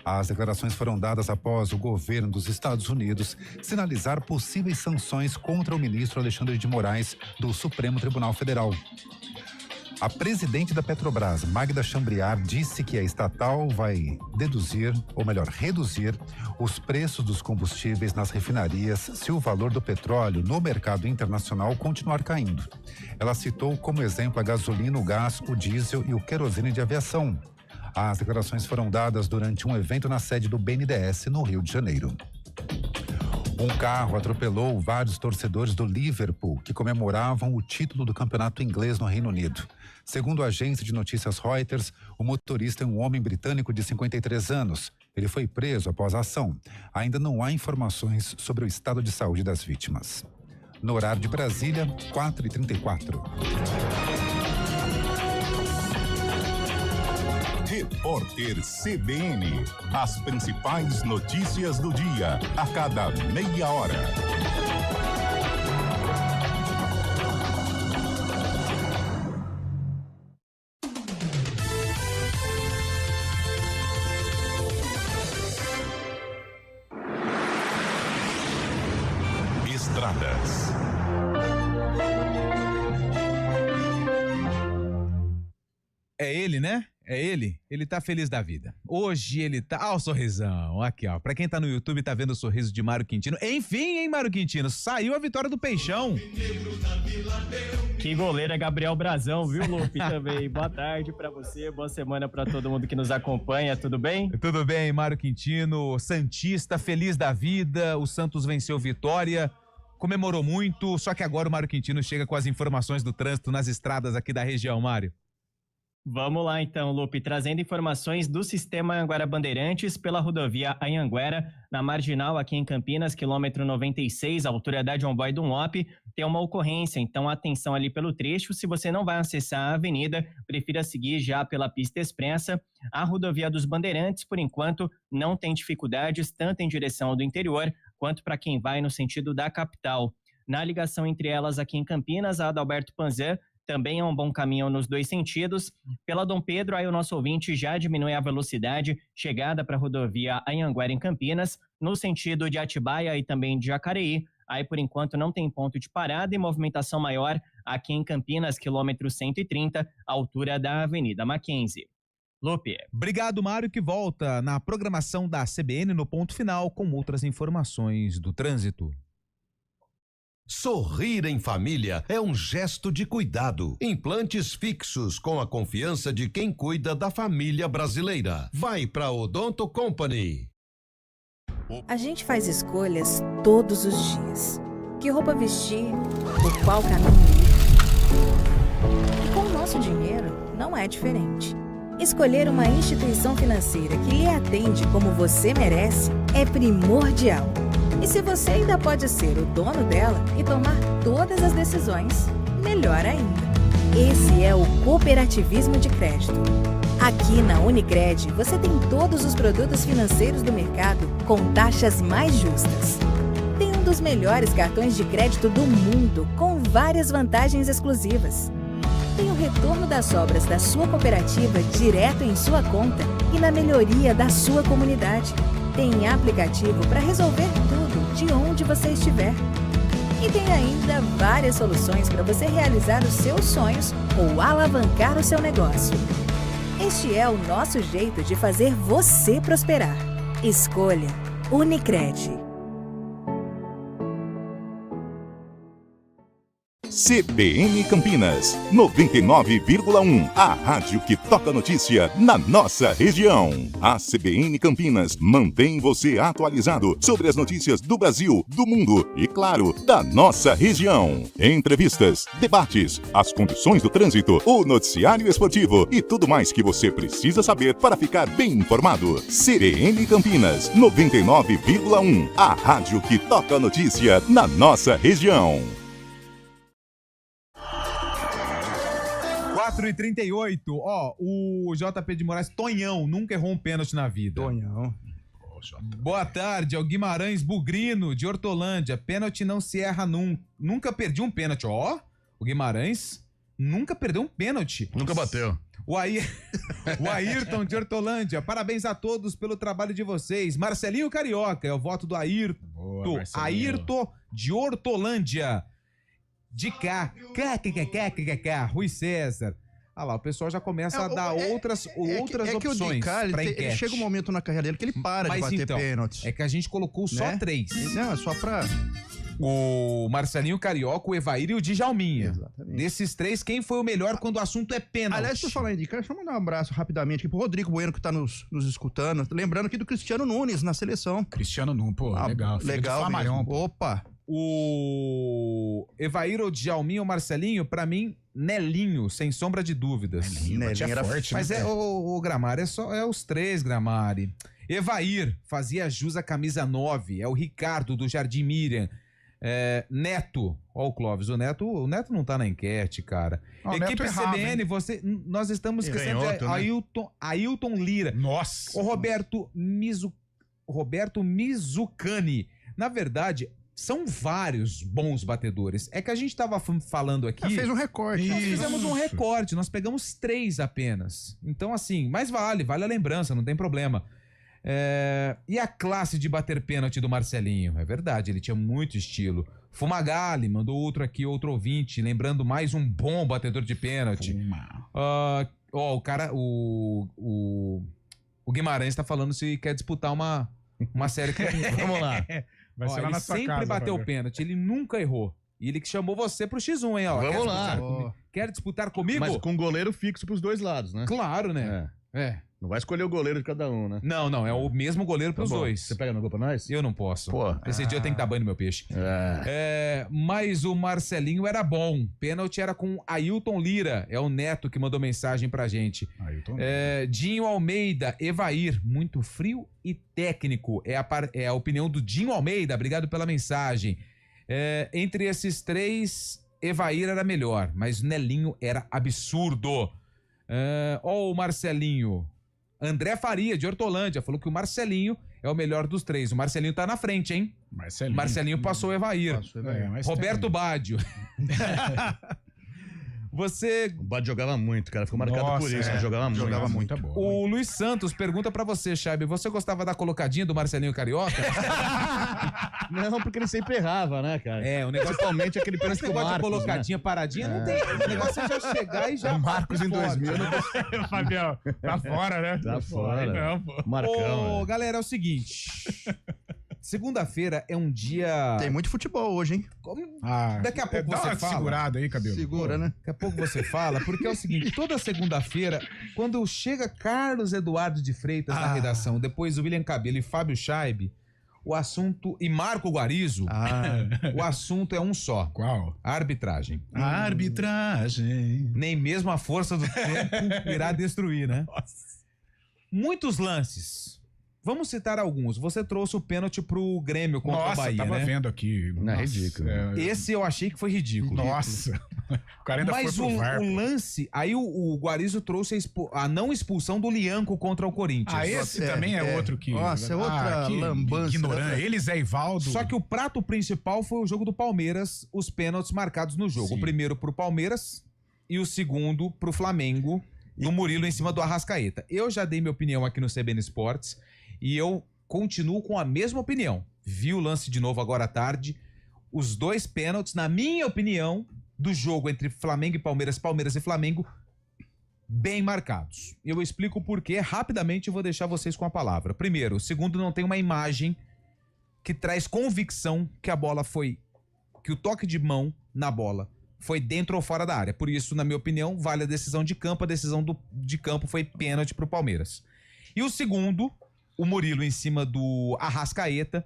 As declarações foram dadas após o governo dos Estados Unidos sinalizar possíveis sanções contra o ministro Alexandre de Moraes, do Supremo Tribunal Federal. A presidente da Petrobras, Magda Chambriard, disse que a estatal vai reduzir os preços dos combustíveis nas refinarias se o valor do petróleo no mercado internacional continuar caindo. Ela citou como exemplo a gasolina, o gás, o diesel e o querosene de aviação. As declarações foram dadas durante um evento na sede do BNDES, no Rio de Janeiro. Um carro atropelou vários torcedores do Liverpool que comemoravam o título do campeonato inglês no Reino Unido. Segundo a agência de notícias Reuters, o motorista é um homem britânico de 53 anos. Ele foi preso após a ação. Ainda não há informações sobre o estado de saúde das vítimas. No horário de Brasília, 4h34. Repórter CBN. As principais notícias do dia, a cada meia hora. Estradas. É ele, né? É ele. Ele tá feliz da vida. Hoje ele tá... Ah, o sorrisão. Aqui, ó. Pra quem tá no YouTube, tá vendo o sorriso de Mário Quintino. Enfim, hein, Mário Quintino? Saiu a vitória do Peixão. Que goleiro é Gabriel Brazão, viu, Lupe? Também. Boa tarde pra você, boa semana pra todo mundo que nos acompanha. Tudo bem? Tudo bem, Mário Quintino. Santista, feliz da vida. O Santos venceu Vitória. Comemorou muito. Só que agora o Mário Quintino chega com as informações do trânsito nas estradas aqui da região, Mário. Vamos lá então, Lupe, trazendo informações do Sistema Anhanguera Bandeirantes pela rodovia Anhanguera, na Marginal aqui em Campinas, quilômetro 96, altura da John Boy Dunlop, tem uma ocorrência, então atenção ali pelo trecho. Se você não vai acessar a avenida, prefira seguir já pela pista expressa. A rodovia dos Bandeirantes, por enquanto, não tem dificuldades, tanto em direção ao do interior, quanto para quem vai no sentido da capital. Na ligação entre elas aqui em Campinas, a Adalberto Panzan, também é um bom caminho nos dois sentidos. Pela Dom Pedro, aí o nosso ouvinte já diminui a velocidade, chegada para a rodovia Anhanguera em Campinas, no sentido de Atibaia e também de Jacareí. Aí, por enquanto, não tem ponto de parada e movimentação maior aqui em Campinas, quilômetro 130, altura da Avenida Mackenzie. Lupe. Obrigado, Mário, que volta na programação da CBN no ponto final com outras informações do trânsito. Sorrir em família é um gesto de cuidado. Implantes fixos com a confiança de quem cuida da família brasileira. Vai pra Odonto Company. A gente faz escolhas todos os dias. Que roupa vestir, por qual caminho ir. E com o nosso dinheiro, não é diferente. Escolher uma instituição financeira que lhe atende como você merece é primordial. E se você ainda pode ser o dono dela e tomar todas as decisões, melhor ainda. Esse é o cooperativismo de crédito. Aqui na Unicred, você tem todos os produtos financeiros do mercado com taxas mais justas. Tem um dos melhores cartões de crédito do mundo, com várias vantagens exclusivas. Tem o retorno das obras da sua cooperativa direto em sua conta e na melhoria da sua comunidade. Tem aplicativo para resolver tudo de onde você estiver. E tem ainda várias soluções para você realizar os seus sonhos ou alavancar o seu negócio. Este é o nosso jeito de fazer você prosperar. Escolha Unicred. CBN Campinas, 99,1. A rádio que toca notícia na nossa região. A CBN Campinas mantém você atualizado sobre as notícias do Brasil, do mundo e, claro, da nossa região. Entrevistas, debates, as condições do trânsito, o noticiário esportivo e tudo mais que você precisa saber para ficar bem informado. CBN Campinas, 99,1. A rádio que toca notícia na nossa região. 4h38, ó, o JP de Moraes, Tonhão, nunca errou um pênalti na vida. Tonhão. Boa tarde, é o Guimarães Bugrino, de Hortolândia. Pênalti não se erra nunca. Nunca perdi um pênalti, ó. O Guimarães nunca perdeu um pênalti. Nunca bateu. O Ayrton de Hortolândia, parabéns a todos pelo trabalho de vocês. Marcelinho Carioca, é o voto do Ayrton. Boa, Ayrton de Hortolândia. De cá, Rui César. Ah lá, o pessoal já começa a dar outras opções que o de cá, ele chega um momento na carreira dele que ele para de bater então, pênalti. É que a gente colocou só 3. Não, é só pra... O Marcelinho Carioca, o Evair e o Djalminha. Exatamente. Desses três, quem foi o melhor quando o assunto é pênalti? Aliás, por falar em dica, deixa eu mandar um abraço rapidamente aqui pro Rodrigo Bueno, que tá nos escutando. Lembrando aqui do Cristiano Nunes na seleção. Cristiano Nunes, pô, legal. Filho Legal do Flamarão, mesmo. pô. Opa! O Evair ou Djalminha ou Marcelinho, pra mim, Nelinho, sem sombra de dúvidas. Nelinho era forte, Mas né? o Gramari é os três, Gramari. Evair fazia jus à camisa 9, é o Ricardo do Jardim Miriam. Neto, ó o Clóvis, o Neto não tá na enquete, cara. O Equipe Neto errava, CBN, nós estamos esquecendo de Canhoto, né? Ailton Lira. Nossa. O Roberto Mizucani. Na verdade, são vários bons batedores. É que a gente tava falando aqui... Fez um recorte. Nós fizemos um recorte, nós pegamos 3 apenas. Então, assim, mas vale a lembrança, não tem problema. E a classe de bater pênalti do Marcelinho? É verdade, ele tinha muito estilo. Fumagalli mandou outro aqui, outro ouvinte, lembrando mais um bom batedor de pênalti. O cara, o Guimarães tá falando se quer disputar uma série com Vamos lá. Vai ser lá ele na sua sempre casa, bateu Fábio. pênalti, ele nunca errou. E ele que chamou você pro X1, hein? Ó, Vamos lá. Quer disputar comigo? Mas com goleiro fixo pros dois lados, né? Claro, né? Não vai escolher o goleiro de cada um, né? Não, é o mesmo goleiro pros Tá bom. dois. Você pega no gol pra nós? Eu não posso. Pô. Esse dia eu tenho que dar banho no meu peixe. Mas o Marcelinho era bom. Pênalti era com Ailton Lira. É o Neto que mandou mensagem pra gente. Dinho Almeida, Evair, muito frio e técnico. É a opinião do Dinho Almeida. Obrigado pela mensagem. Entre esses 3, Evair era melhor, mas Nelinho era absurdo. Ó, o Marcelinho. André Faria, de Hortolândia, falou que o Marcelinho é o melhor dos 3. O Marcelinho tá na frente, hein? Marcelinho passou o Evair. Roberto Baggio. O Baggio jogava muito, cara. Ficou marcado por isso. Ele jogava muito. Jogava muito. Boa. O Luiz Santos pergunta pra você, Chaibe, você gostava da colocadinha do Marcelinho Carioca? Não, porque ele sempre errava, né, cara? O negócio... Principalmente aquele pênalti Esse negócio de colocadinha, paradinha, não tem. O negócio é já chegar e já... O Marcos em 2000. Fabião, tá fora, né? Tá fora. Não, pô. Marcão. Galera, é o seguinte... Segunda-feira é um dia... Tem muito futebol hoje, hein? Daqui a pouco dá você uma fala. segurada aí, cabelo. Segura, né? Daqui a pouco você fala, porque é o seguinte, toda segunda-feira, quando chega Carlos Eduardo de Freitas na redação, depois o William Cabelo e Fábio Scheibe, o assunto, e Marco Guarizo, o assunto é um só. Qual? A arbitragem. A arbitragem. Nem mesmo a força do tempo irá destruir, né? Nossa. Muitos lances. Vamos citar alguns. Você trouxe o pênalti pro Grêmio contra o Bahia, tava né? vendo aqui. Não, é ridículo. Esse eu achei que foi ridículo. Nossa. O cara ainda Mas foi pro VAR. o lance, aí o Guarizo trouxe a não expulsão do Lianco contra o Corinthians. Esse também é outro que... Nossa, é outra lambança. Ignorante. Eles é Ivaldo. Só que o prato principal foi o jogo do Palmeiras, os pênaltis marcados no jogo. Sim. O primeiro pro Palmeiras e o segundo pro Flamengo, no Murilo em cima do Arrascaeta. Eu já dei minha opinião aqui no CBN Esportes e eu continuo com a mesma opinião. Vi o lance de novo agora à tarde. Os 2 pênaltis, na minha opinião, do jogo entre Flamengo e Palmeiras, Palmeiras e Flamengo, bem marcados. Eu explico o porquê. Rapidamente eu vou deixar vocês com a palavra. Primeiro, segundo, não tem uma imagem que traz convicção que a bola foi... que o toque de mão na bola foi dentro ou fora da área. Por isso, na minha opinião, vale a decisão de campo. A decisão de campo foi pênalti pro Palmeiras. E o segundo... o Murilo em cima do Arrascaeta.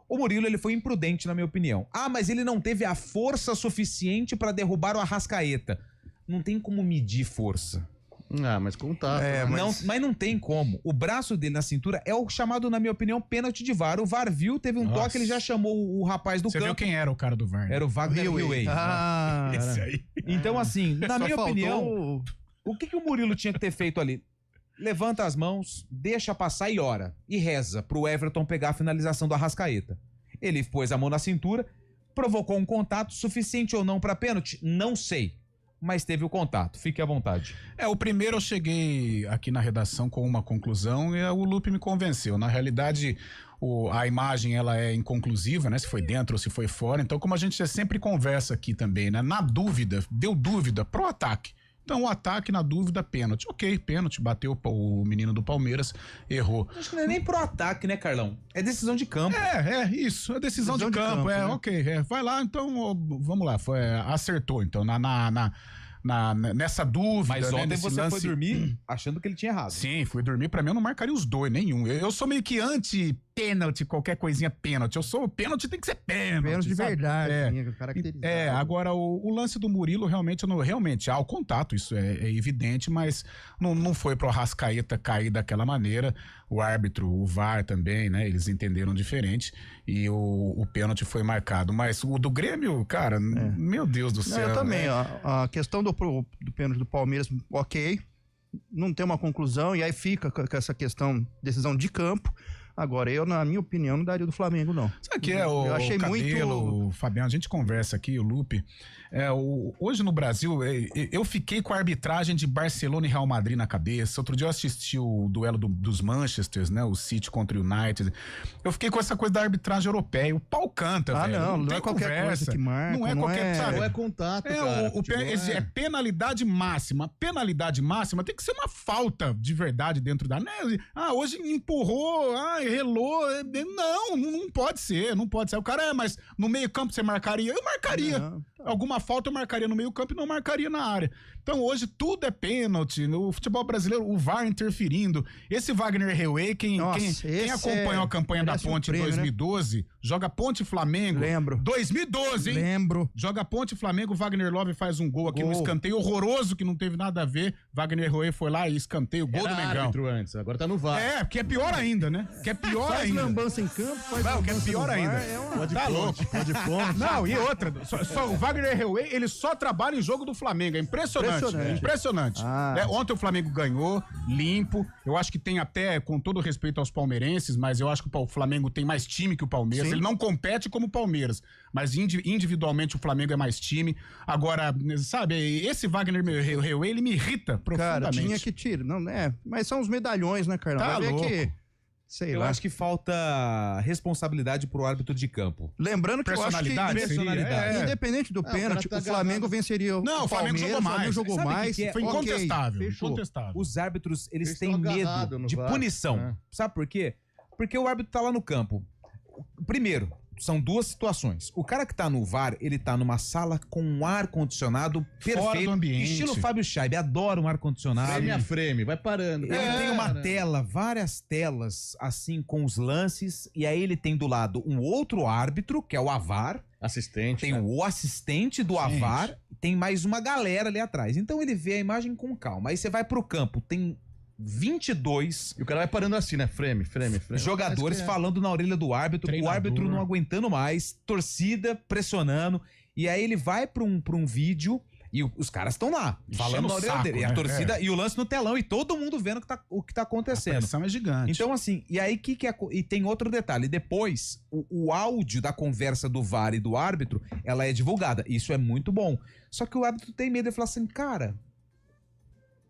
O Murilo, ele foi imprudente, na minha opinião. Mas ele não teve a força suficiente para derrubar o Arrascaeta. Não tem como medir força. Mas contato. Mas não tem como. O braço dele na cintura é o chamado, na minha opinião, pênalti de VAR. O VAR viu, teve um toque, ele já chamou o rapaz do campo. Você viu quem era o cara do VAR? Né? Era o Wagner Hillway. Esse aí. Então, assim, na minha faltou... opinião, o que o Murilo tinha que ter feito ali? Levanta as mãos, deixa passar e ora. E reza pro Everton pegar a finalização do Arrascaeta. Ele pôs a mão na cintura, provocou um contato suficiente ou não para pênalti? Não sei. Mas teve o contato. Fique à vontade. O primeiro eu cheguei aqui na redação com uma conclusão e o Lupe me convenceu. Na realidade, a imagem ela é inconclusiva, né? Se foi dentro ou se foi fora. Então, como a gente sempre conversa aqui também, né? Na dúvida, deu dúvida pro ataque. Então, o ataque, na dúvida, pênalti. Ok, pênalti, bateu o menino do Palmeiras, errou. Acho que não é nem pro ataque, né, Carlão? É decisão de campo. Isso, é decisão de campo, né? ok. Vai lá, então, vamos lá, acertou, então, nessa dúvida. Mas ontem você lance... foi dormir achando que ele tinha errado. Sim, fui dormir. Pra mim, eu não marcaria os dois, nenhum. Eu sou meio que anti-pênalti, qualquer coisinha pênalti. O pênalti tem que ser pênalti. Pênalti de verdade, caracterizado. Agora, o lance do Murilo, realmente há o contato, isso é evidente, mas não foi pro Arrascaeta cair daquela maneira. O árbitro, o VAR também, né? Eles entenderam diferente e o pênalti foi marcado. Mas o do Grêmio, cara, meu Deus do céu. Eu também, a questão do pênalti do Palmeiras, ok, não tem uma conclusão, e aí fica com essa questão, decisão de campo. Agora, eu, na minha opinião, não daria do Flamengo, não. Sabe o que é o eu achei Cabelo, o Fabiano, a gente conversa aqui, o Lupe. Hoje no Brasil, eu fiquei com a arbitragem de Barcelona e Real Madrid na cabeça. Outro dia eu assisti o duelo dos Manchesters, né? O City contra o United. Eu fiquei com essa coisa da arbitragem europeia. O pau canta, velho. Não é qualquer coisa que marca. Não é qualquer, sabe? Não é contato, cara. É penalidade máxima. Penalidade máxima tem que ser uma falta de verdade dentro da... hoje empurrou, relou. Não pode ser, não pode ser. O cara, mas no meio campo você marcaria? Eu marcaria. Alguma falta eu marcaria no meio campo e não marcaria na área. Então hoje tudo é pênalti, no futebol brasileiro o VAR interferindo. Esse Wagner Reuê, quem acompanhou a campanha da Ponte em 2012, né? Joga Ponte e Flamengo. Lembro. 2012, hein? Lembro. Joga Ponte e Flamengo, Wagner Love faz um gol aqui no escanteio horroroso que não teve nada a ver. Wagner Reuê foi lá e escanteio, gol do Mengão. Árbitro antes, agora tá no VAR. Porque é pior ainda, né? Que é pior faz ainda. Lambança em campo, que é pior ainda. Tá louco. Não, e outra, só o Wagner Reuê, ele só trabalha em jogo do Flamengo, é impressionante. Ontem o Flamengo ganhou, limpo. Eu acho que tem até, com todo respeito aos palmeirenses, mas eu acho que o Flamengo tem mais time que o Palmeiras. Sim. Ele não compete como o Palmeiras, mas individualmente o Flamengo é mais time. Agora, sabe, esse Wagner Reuê, ele me irrita profundamente. Cara, tinha que tirar. Mas são os medalhões, né, Carlão? Tá louco. Eu acho que falta responsabilidade pro árbitro de campo. Lembrando que eu acho que independente do pênalti, o Flamengo venceria o Flamengo jogou mais. Jogou mais. Foi incontestável. Os árbitros, eles têm medo de punição. Sabe por quê? Porque o árbitro tá lá no campo. Primeiro, são duas situações. O cara que tá no VAR, ele tá numa sala com um ar-condicionado perfeito. Fora do ambiente. Estilo Fábio Scheib, adora um ar-condicionado. Frame a frame, vai parando. Ele tem uma tela, várias telas, assim, com os lances. E aí ele tem do lado um outro árbitro, que é o AVAR. Assistente. Tem o assistente do AVAR. Tem mais uma galera ali atrás. Então ele vê a imagem com calma. Aí você vai pro campo, tem 22. E o cara vai parando assim, né? Frame. Jogadores falando na orelha do árbitro, o árbitro não aguentando mais, torcida pressionando. E aí ele vai pra um vídeo e os caras estão lá, falando na orelha dele. Né? E a torcida e o lance no telão e todo mundo vendo o que tá acontecendo. A pressão é gigante. Então, assim, e aí e tem outro detalhe. Depois, o áudio da conversa do VAR e do árbitro, ela é divulgada. Isso é muito bom. Só que o árbitro tem medo de falar assim, cara,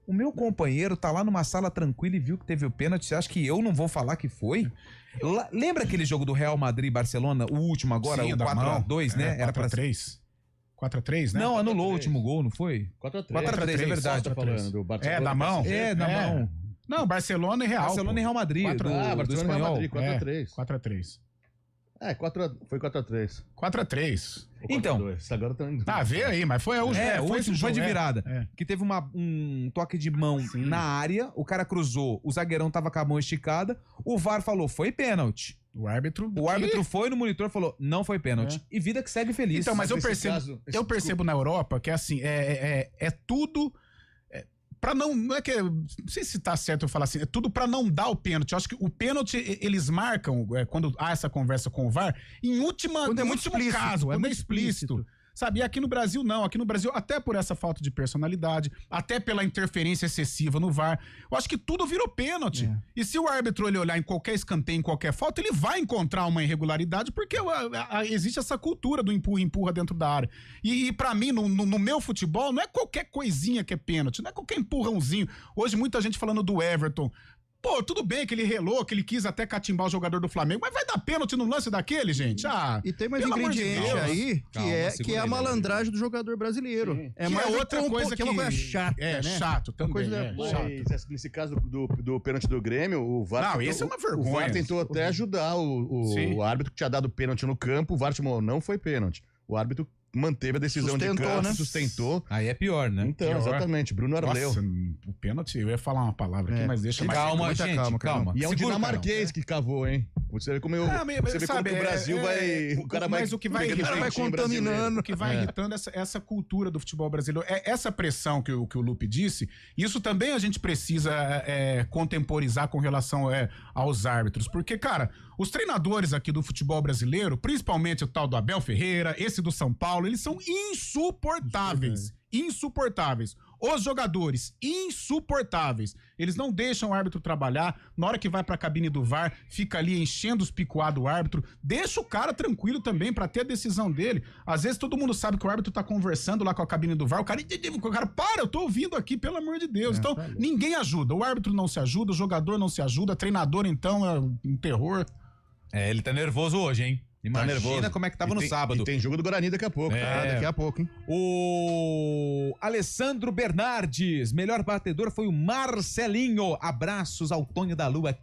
o meu companheiro tá lá numa sala tranquila e viu que teve o pênalti. Você acha que eu não vou falar que foi? Lembra aquele jogo do Real Madrid e Barcelona? O último agora, sim, o 4x2, né? Era pra 3. 4x3, né? Não, anulou o último gol, não foi? 4x3, é verdade. Tá falando do Barcelona, da mão? Da mão. Não, Barcelona e Real. Barcelona e Real Madrid. Barcelona e Real Madrid, 4x3. 4x3. Foi 4x3. 4x3. Então. Agora vê aí, mas foi foi de virada. Que teve um toque de mão na área, o cara cruzou, o zagueirão tava com a mão esticada, o VAR falou, foi pênalti. O árbitro foi no monitor e falou, não foi pênalti. E vida que segue feliz. Então, mas eu percebo na Europa que assim, é tudo... Não sei se tá certo eu falar assim, é tudo pra não dar o pênalti. Eu acho que o pênalti, eles marcam, quando há essa conversa com o VAR, em último caso, é muito explícito. Sabe, e aqui no Brasil não, aqui no Brasil até por essa falta de personalidade, até pela interferência excessiva no VAR, eu acho que tudo virou pênalti. E se o árbitro ele olhar em qualquer escanteio, em qualquer falta, ele vai encontrar uma irregularidade, porque existe essa cultura do empurra dentro da área. E pra mim, no meu futebol, não é qualquer coisinha que é pênalti, não é qualquer empurrãozinho. Hoje muita gente falando do Everton. Pô, tudo bem que ele relou, que ele quis até catimbar o jogador do Flamengo, mas vai dar pênalti no lance daquele, gente? Ah, e tem mais pelo amor de ingrediente Deus. aí, Calma, que é segura a aí, malandragem do jogador brasileiro. Sim. É Que mais outra coisa que é uma coisa chata, é né? chato também. coisa- chato. Nesse caso do pênalti do Grêmio, o VAR... Não, esse é uma vergonha. O VAR tentou até ajudar o árbitro que tinha dado pênalti no campo, o VAR chamou, não foi pênalti. O árbitro manteve a decisão de campo, né? sustentou. Aí é pior, né? Então, Pior. exatamente, Bruno Arleu. Nossa, o pênalti, eu ia falar uma palavra aqui, mas deixa mais. Calma, muita gente, calma, calma. E é um Segura o dinamarquês que cavou, hein? Você vê como você vê como que o Brasil vai... O cara mas o que vai contaminando. O que vai irritando essa cultura do futebol brasileiro. É essa pressão que o Lupe disse. Isso também a gente precisa contemporizar com relação aos árbitros. Porque, cara, os treinadores aqui do futebol brasileiro, principalmente o tal do Abel Ferreira, esse do São Paulo, eles são insuportáveis. Insuportáveis. Os jogadores, insuportáveis. Eles não deixam o árbitro trabalhar. Na hora que vai pra cabine do VAR, fica ali enchendo os picuá do árbitro. Deixa o cara tranquilo também pra ter a decisão dele. Às vezes todo mundo sabe que o árbitro tá conversando lá com a cabine do VAR. O cara, para, eu tô ouvindo aqui, pelo amor de Deus. Então, ninguém ajuda. O árbitro não se ajuda, o jogador não se ajuda, treinador, então, é um terror. Ele tá nervoso hoje, hein? Imagina nervoso. como é que tava no sábado. E tem jogo do Guarani daqui a pouco. Daqui a pouco, hein? O Alessandro Bernardes, melhor batedor foi o Marcelinho. Abraços ao Tonho da Lua.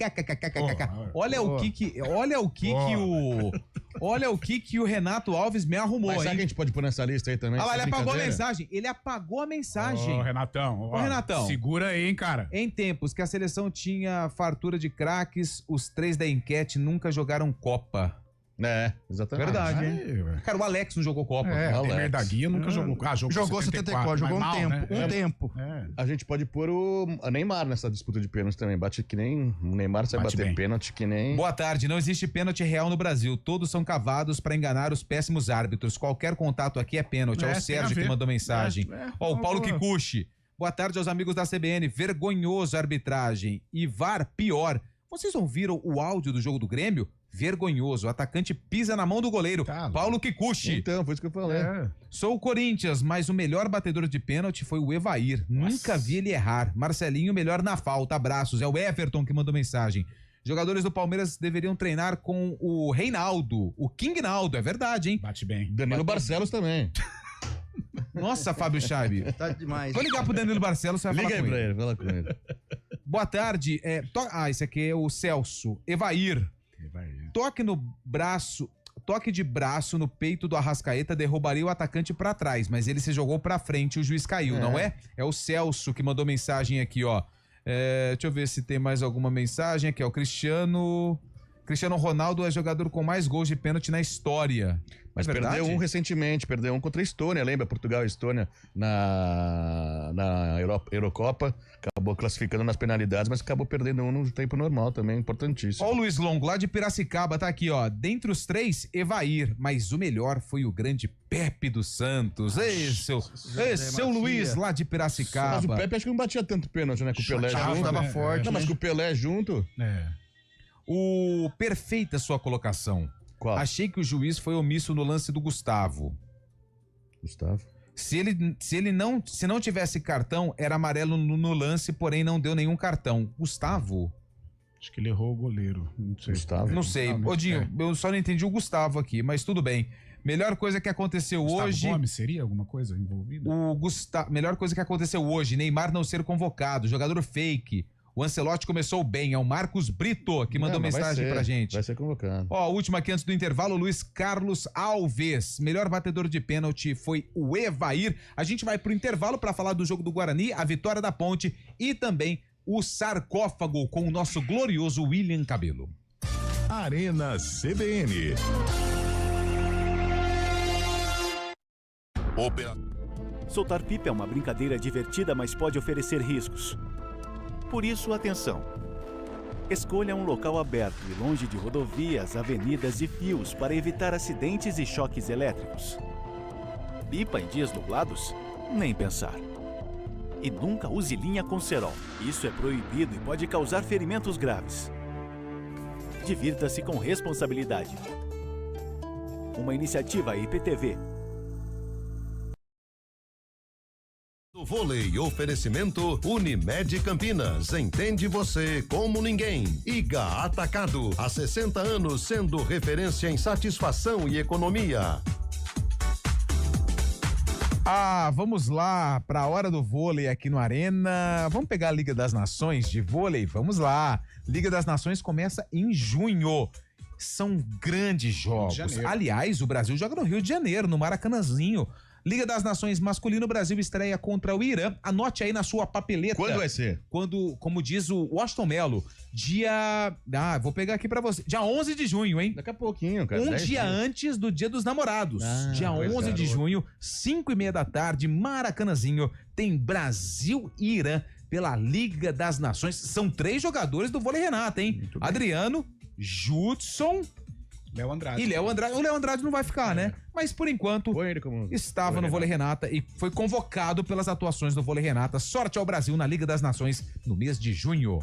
Olha o que o Renato Alves me arrumou, Mas sabe hein? que a gente pode pôr nessa lista aí também? Ah lá, ele Sem apagou a brincadeira? mensagem. Ele apagou a mensagem. Ô, Renatão. Segura aí, hein, cara. Em tempos que a seleção tinha fartura de craques, os 3 da enquete nunca jogaram Copa. É, exatamente. Verdade, hein? Cara, o Alex não jogou Copa. O Ademir da Guia nunca jogou. Jogou 74, jogou um tempo. Né? Um tempo. A gente pode pôr o Neymar nessa disputa de pênalti também. Bate que nem... O Neymar sabe Bate bater bem. pênalti que nem... Boa tarde, não existe pênalti real no Brasil. Todos são cavados pra enganar os péssimos árbitros. Qualquer contato aqui é pênalti. É o tem a Sérgio que ver. mandou mensagem. Ó, o Paulo boa. Kikuchi. Boa tarde aos amigos da CBN. Vergonhoso a arbitragem. E VAR, pior. Vocês ouviram o áudio do jogo do Grêmio? Vergonhoso. O atacante pisa na mão do goleiro. Paulo Kikuchi. Então, foi isso que eu falei. Sou o Corinthians, mas o melhor batedor de pênalti foi o Evair. Nunca vi ele errar. Marcelinho, melhor na falta. Abraços. É o Everton que mandou mensagem. Jogadores do Palmeiras deveriam treinar com o Reinaldo, o King Naldo. É verdade, hein? Bate bem. Danilo Barcelos também. Nossa, Fábio Chave. Tá demais. Vou ligar pro Danilo Barcelos, você vai Liga aí falar com pra ele. ele, fala com ele. Boa tarde. Esse aqui é o Celso. Evair. Toque de braço no peito do Arrascaeta derrubaria o atacante pra trás, mas ele se jogou pra frente e o juiz caiu, não é? É o Celso que mandou mensagem aqui, ó. Deixa eu ver se tem mais alguma mensagem aqui, ó. O Cristiano Ronaldo é jogador com mais gols de pênalti na história. Mas perdeu um recentemente, perdeu um contra a Estônia, lembra? Portugal e Estônia na Eurocopa, acabou classificando nas penalidades, mas acabou perdendo um no tempo normal também, importantíssimo. Ó o Luiz Longo, lá de Piracicaba, tá aqui, ó. Dentre os 3, Evair, mas o melhor foi o grande Pepe dos Santos. Seu Luiz, lá de Piracicaba. Mas o Pepe acho que não batia tanto pênalti, né? Com o Pelé junto. Tava forte. Não, mas com o Pelé junto... Perfeita sua colocação. Qual? Achei que o juiz foi omisso no lance do Gustavo. Se não tivesse cartão, era amarelo no lance, porém não deu nenhum cartão. Gustavo? Acho que ele errou o goleiro. Não sei. Gustavo? Não sei. Ô, Dinho, eu só não entendi o Gustavo aqui, mas tudo bem. Melhor coisa que aconteceu Gustavo hoje... Gomes seria alguma coisa envolvida? Melhor coisa que aconteceu hoje, Neymar não ser convocado, jogador fake. O Ancelotti começou bem, é o Marcos Brito que mandou mensagem pra gente. Vai ser convocado. Ó, a última aqui antes do intervalo, Luiz Carlos Alves. Melhor batedor de pênalti foi o Evair. A gente vai pro intervalo pra falar do jogo do Guarani, a vitória da Ponte e também o sarcófago com o nosso glorioso William Cabelo. Arena CBN. Soltar pipa é uma brincadeira divertida, mas pode oferecer riscos. Por isso, atenção. Escolha um local aberto e longe de rodovias, avenidas e fios para evitar acidentes e choques elétricos. Pipa em dias nublados? Nem pensar. E nunca use linha com cerol. Isso é proibido e pode causar ferimentos graves. Divirta-se com responsabilidade. Uma iniciativa IPTV. Vôlei, oferecimento Unimed Campinas, entende você como ninguém. Iga Atacado, há 60 anos sendo referência em satisfação e economia. Vamos lá para a hora do vôlei aqui no Arena. Vamos pegar a Liga das Nações de vôlei? Vamos lá. Liga das Nações começa em junho. São grandes jogos. Aliás, o Brasil joga no Rio de Janeiro, no Maracanãzinho. Liga das Nações masculino, Brasil estreia contra o Irã. Anote aí na sua papeleta. Quando vai ser? Quando, como diz o Washington Mello, vou pegar aqui pra você. Dia 11 de junho, hein? Daqui a pouquinho, cara. Um dia antes do Dia dos Namorados. Dia 11 de junho, 5:30 da tarde, Maracanãzinho, tem Brasil e Irã pela Liga das Nações. São 3 jogadores do vôlei Renata, hein? Adriano, Judson... Léo Andrade. E Léo Andrade. O Léo Andrade não vai ficar, né? Mas por enquanto estava no Vôlei Renata e foi convocado pelas atuações do Vôlei Renata. Sorte ao Brasil na Liga das Nações no mês de junho.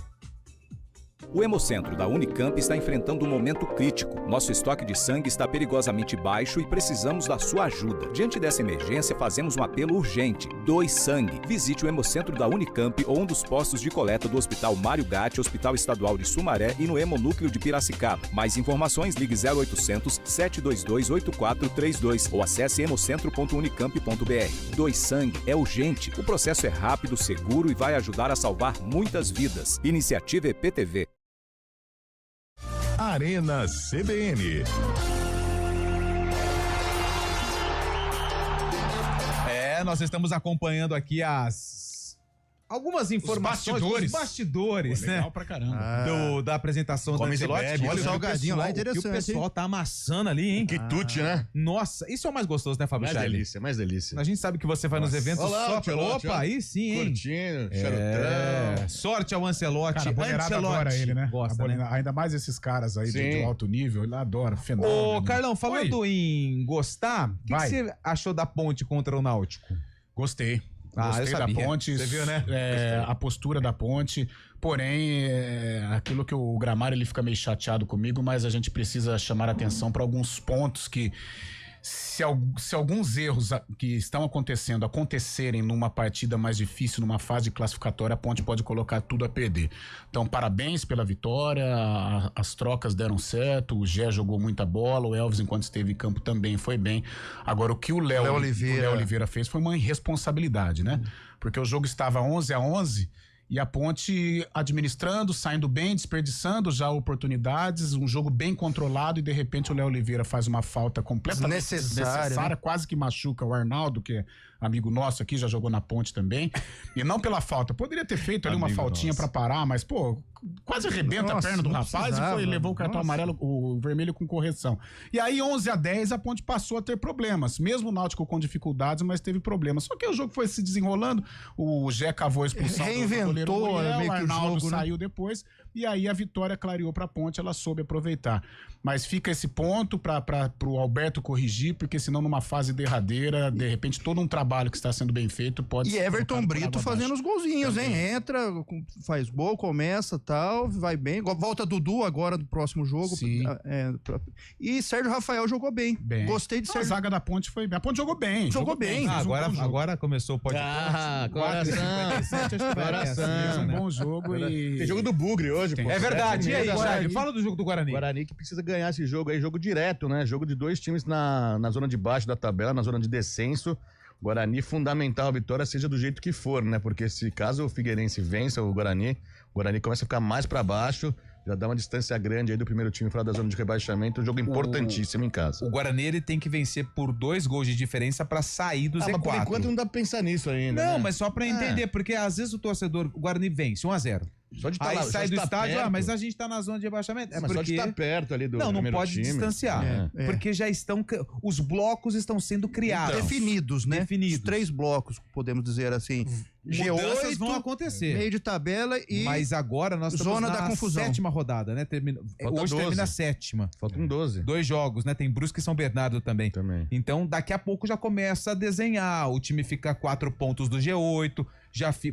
O Hemocentro da Unicamp está enfrentando um momento crítico. Nosso estoque de sangue está perigosamente baixo e precisamos da sua ajuda. Diante dessa emergência, fazemos um apelo urgente. Doe sangue. Visite o Hemocentro da Unicamp ou um dos postos de coleta do Hospital Mário Gatti, Hospital Estadual de Sumaré e no Hemonúcleo de Piracicaba. Mais informações, ligue 0800 722 8432 ou acesse hemocentro.unicamp.br. Doe sangue é urgente. O processo é rápido, seguro e vai ajudar a salvar muitas vidas. Iniciativa EPTV. Arena CBN. Nós estamos acompanhando aqui algumas informações dos bastidores, né? Legal pra caramba. Da apresentação do Ancelotti. Olha o salgadinho lá, interessante. O pessoal tá amassando ali, hein? Quitute, né? Nossa, isso é o mais gostoso, né, Fábio Charlie? Mais delícia. A gente sabe que você vai nos eventos Olá, Opa, aí sim, hein? Curtindo, charutão. Sorte ao Ancelotti. Cara, a mulherada adora ele, né? Gosta, né? Ainda mais esses caras aí de alto nível, ele adora, fenômeno. Ô, Carlão, falando em gostar, o que você achou da Ponte contra o Náutico? Gostei. Gostei da Ponte. Você viu, né? A postura da Ponte. Porém, aquilo que o Gramar ele fica meio chateado comigo, mas a gente precisa chamar a atenção para alguns pontos que, se alguns erros que estão acontecerem numa partida mais difícil, numa fase classificatória, a Ponte pode colocar tudo a perder. Então, parabéns pela vitória, as trocas deram certo, o Gé jogou muita bola, o Elvis, enquanto esteve em campo, também foi bem. Agora, o que o Léo Oliveira fez foi uma irresponsabilidade, né? Porque o jogo estava 11-11, e a Ponte administrando, saindo bem, desperdiçando já oportunidades, um jogo bem controlado e de repente o Léo Oliveira faz uma falta completamente desnecessária, né? Quase que machuca o Arnaldo, que é amigo nosso aqui, já jogou na Ponte também. E não pela falta, poderia ter feito ali uma faltinha pra parar, mas pô, quase arrebenta a perna do rapaz e levou o cartão amarelo, o vermelho com correção. E aí 11-10 a Ponte passou a ter problemas, mesmo o Náutico com dificuldades, mas teve problemas. Só que o jogo foi se desenrolando, o Gé cavou a expulsão do Muriel, o Arnaldo saiu depois, e aí a vitória clareou pra Ponte, ela soube aproveitar. Mas fica esse ponto pro Alberto corrigir, porque senão numa fase derradeira, de repente todo um trabalho que está sendo bem feito pode... E Everton Brito fazendo os golzinhos, hein? Entra, faz gol, começa, tal, vai bem. Volta Dudu agora do próximo jogo. Sim. E Sérgio Rafael jogou bem. Gostei de Sérgio. A zaga da Ponte foi bem. A Ponte jogou bem. Jogou bem. Agora começou o podcast. Coração. Fez um bom jogo e... Tem jogo do Bugre hoje, pô. É verdade. E aí, Jair, fala do jogo do Guarani. Guarani que precisa ganhar esse jogo aí, jogo direto, né? Jogo de 2 times na zona de baixo da tabela, na zona de descenso. Guarani, fundamental a vitória, seja do jeito que for, né? Porque se caso o Figueirense vença o Guarani começa a ficar mais pra baixo, já dá uma distância grande aí do primeiro time fora da zona de rebaixamento, um jogo importantíssimo em casa. O Guarani, ele tem que vencer por 2 gols de diferença pra sair do Z4. Mas por enquanto não dá pra pensar nisso ainda, Não, né? mas só pra entender, porque às vezes o torcedor, o Guarani vence 1-0. Só de aí lá, sai do estádio, perto. mas a gente tá na zona de rebaixamento. Mas só de estar perto ali do não pode time. distanciar. Porque já estão... Os blocos estão sendo criados. Definidos, né? Os 3 blocos, podemos dizer assim. Mudanças vão acontecer. Meio de tabela e... Mas agora nós estamos zona da confusão. 7ª rodada, né? Hoje 12. Termina a 7ª. Faltam 12. 2 jogos, né? Tem Brusque e São Bernardo também. Então, daqui a pouco já começa a desenhar. O time fica a 4 pontos do G8.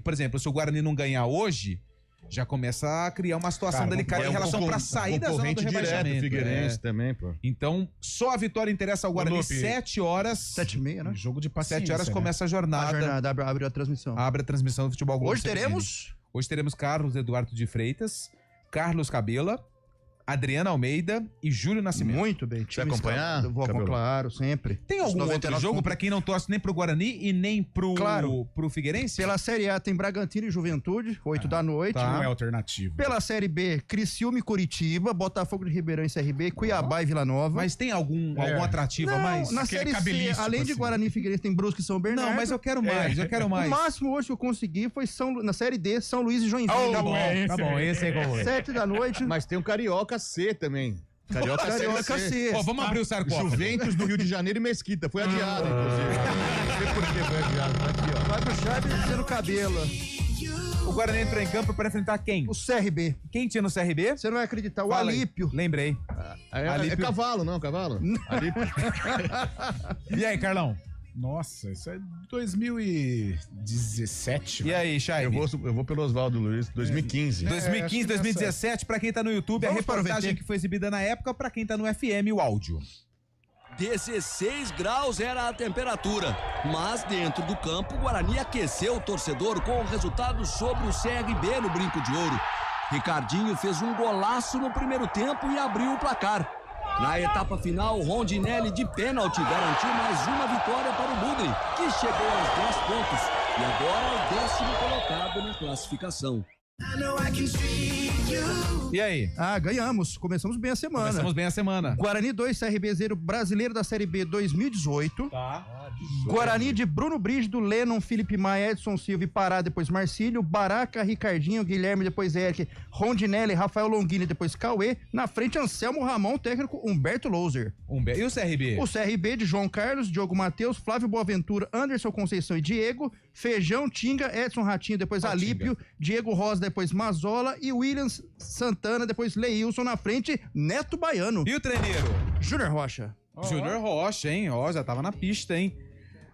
Por exemplo, se o Guarani não ganhar hoje... já começa a criar uma situação delicada em relação para sair da zona do rebaixamento. Figueirense também, pô. Então, só a vitória interessa ao Guarani. 7 horas. 7h30, né? Jogo de paciência. 7 horas começa a jornada. Abre a transmissão. Abre a transmissão do Futebol Globo. Hoje teremos Carlos Eduardo de Freitas, Carlos Cabela, Adriana Almeida e Júlio Nascimento. Muito bem. Você vai acompanhar? Vou acompanhar, claro, sempre. Tem algum outro jogo pra quem não torce nem pro Guarani e nem pro Figueirense? Pela Série A tem Bragantino e Juventude, 8 da noite. Tá. Não é alternativo. Pela Série B, Criciúma e Curitiba, Botafogo de Ribeirão e CRB, Cuiabá e Vila Nova. Mas tem algum atrativo a mais? Na Série C, além de Guarani e Figueirense, tem Brusque e São Bernardo. Não, mas eu quero mais, O máximo hoje que eu consegui foi na Série D, São Luís e Joinville. Tá bom, esse é igual. 7 da noite. Mas tem um Carioca C também. Carioca C. Ó, vamos abrir o sarcófago. Juventus do Rio de Janeiro e Mesquita. Foi adiado, inclusive. Não sei por que foi adiado. Tá aqui, ó. Vai pro Chaves sendo Cabela. O Guarani entrou em campo para enfrentar quem? O CRB. Quem tinha no CRB? Você não vai acreditar. O Fala aí. Alípio. Lembrei. É cavalo, não? Cavalo? Alípio. E aí, Carlão? Nossa, isso é 2017. E aí, Chay? Eu vou pelo Oswaldo Luiz, 2015. 2015, 2017, pra quem tá no YouTube, Vamos a reportagem que foi exibida na época, pra quem tá no FM, o áudio. 16 graus era a temperatura, mas dentro do campo, o Guarani aqueceu o torcedor com o resultado sobre o CRB no Brinco de Ouro. Ricardinho fez um golaço no primeiro tempo e abriu o placar. Na etapa final, Rondinelli de pênalti garantiu mais uma vitória para o Bugre, que chegou aos 10 pontos e agora é o 10º colocado na classificação. E aí? Ganhamos. Começamos bem a semana. Guarani 2, CRB 0, Brasileiro da Série B 2018. Tá. Guarani de Bruno Brígido, Lennon, Felipe Maia, Edson Silva e Pará, depois Marcílio, Baraca, Ricardinho, Guilherme, depois Eric, Rondinelli, Rafael Longini, depois Cauê. Na frente, Anselmo Ramon, técnico Humberto Louser. E o CRB? O CRB de João Carlos, Diogo Matheus, Flávio Boaventura, Anderson Conceição e Diego, Feijão, Tinga, Edson Ratinho, depois Alípio, Diego Rosa, depois Mazola e Williams Santana, depois Leilson na frente, Neto Baiano. E o treineiro? Júnior Rocha. Júnior Rocha, hein? Ó, já tava na pista, hein?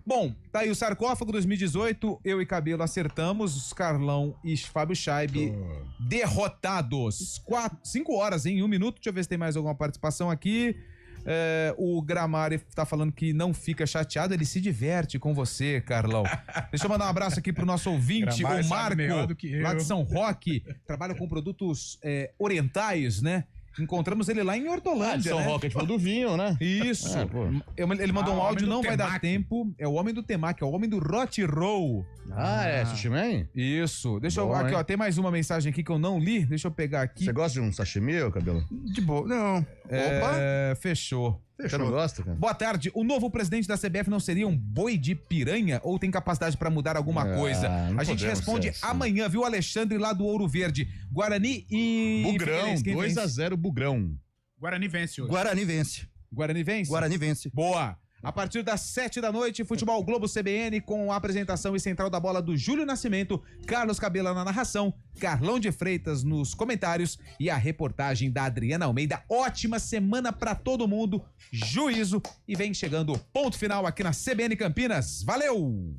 Bom, tá aí o sarcófago 2018, eu e Cabelo acertamos, Carlão e Fábio Scheibe derrotados. 5 horas, em 1 minuto, deixa eu ver se tem mais alguma participação aqui. O Gramari tá falando que não fica chateado, ele se diverte com você, Carlão. Deixa eu mandar um abraço aqui pro nosso ouvinte, o Marco, lá de São Roque, trabalha com produtos orientais, né? Encontramos ele lá em Hortolândia, São né? Roque, a gente falou do vinho, né? Isso. Ele mandou um áudio, não vai dar tempo. É o homem do temaki, é o homem do Rot Roll. É Sushi Man? Isso. Deixa eu... Aqui, ó, tem mais uma mensagem aqui que eu não li. Deixa eu pegar aqui. Você gosta de um sashimi, Cabelo? De boa. Não. Opa. Fechou. Você não gosta, cara? Boa tarde. O novo presidente da CBF não seria um boi de piranha ou tem capacidade pra mudar alguma coisa? A gente responde assim amanhã, viu, Alexandre, lá do Ouro Verde. Guarani e... Bugrão, 2-0 Bugrão. Guarani vence hoje. Guarani vence. Guarani vence? Guarani vence. Boa. A partir das 7 da noite, Futebol Globo CBN com a apresentação e central da bola do Júlio Nascimento, Carlos Cabela na narração, Carlão de Freitas nos comentários e a reportagem da Adriana Almeida. Ótima semana pra todo mundo, juízo, e vem chegando o ponto final aqui na CBN Campinas. Valeu!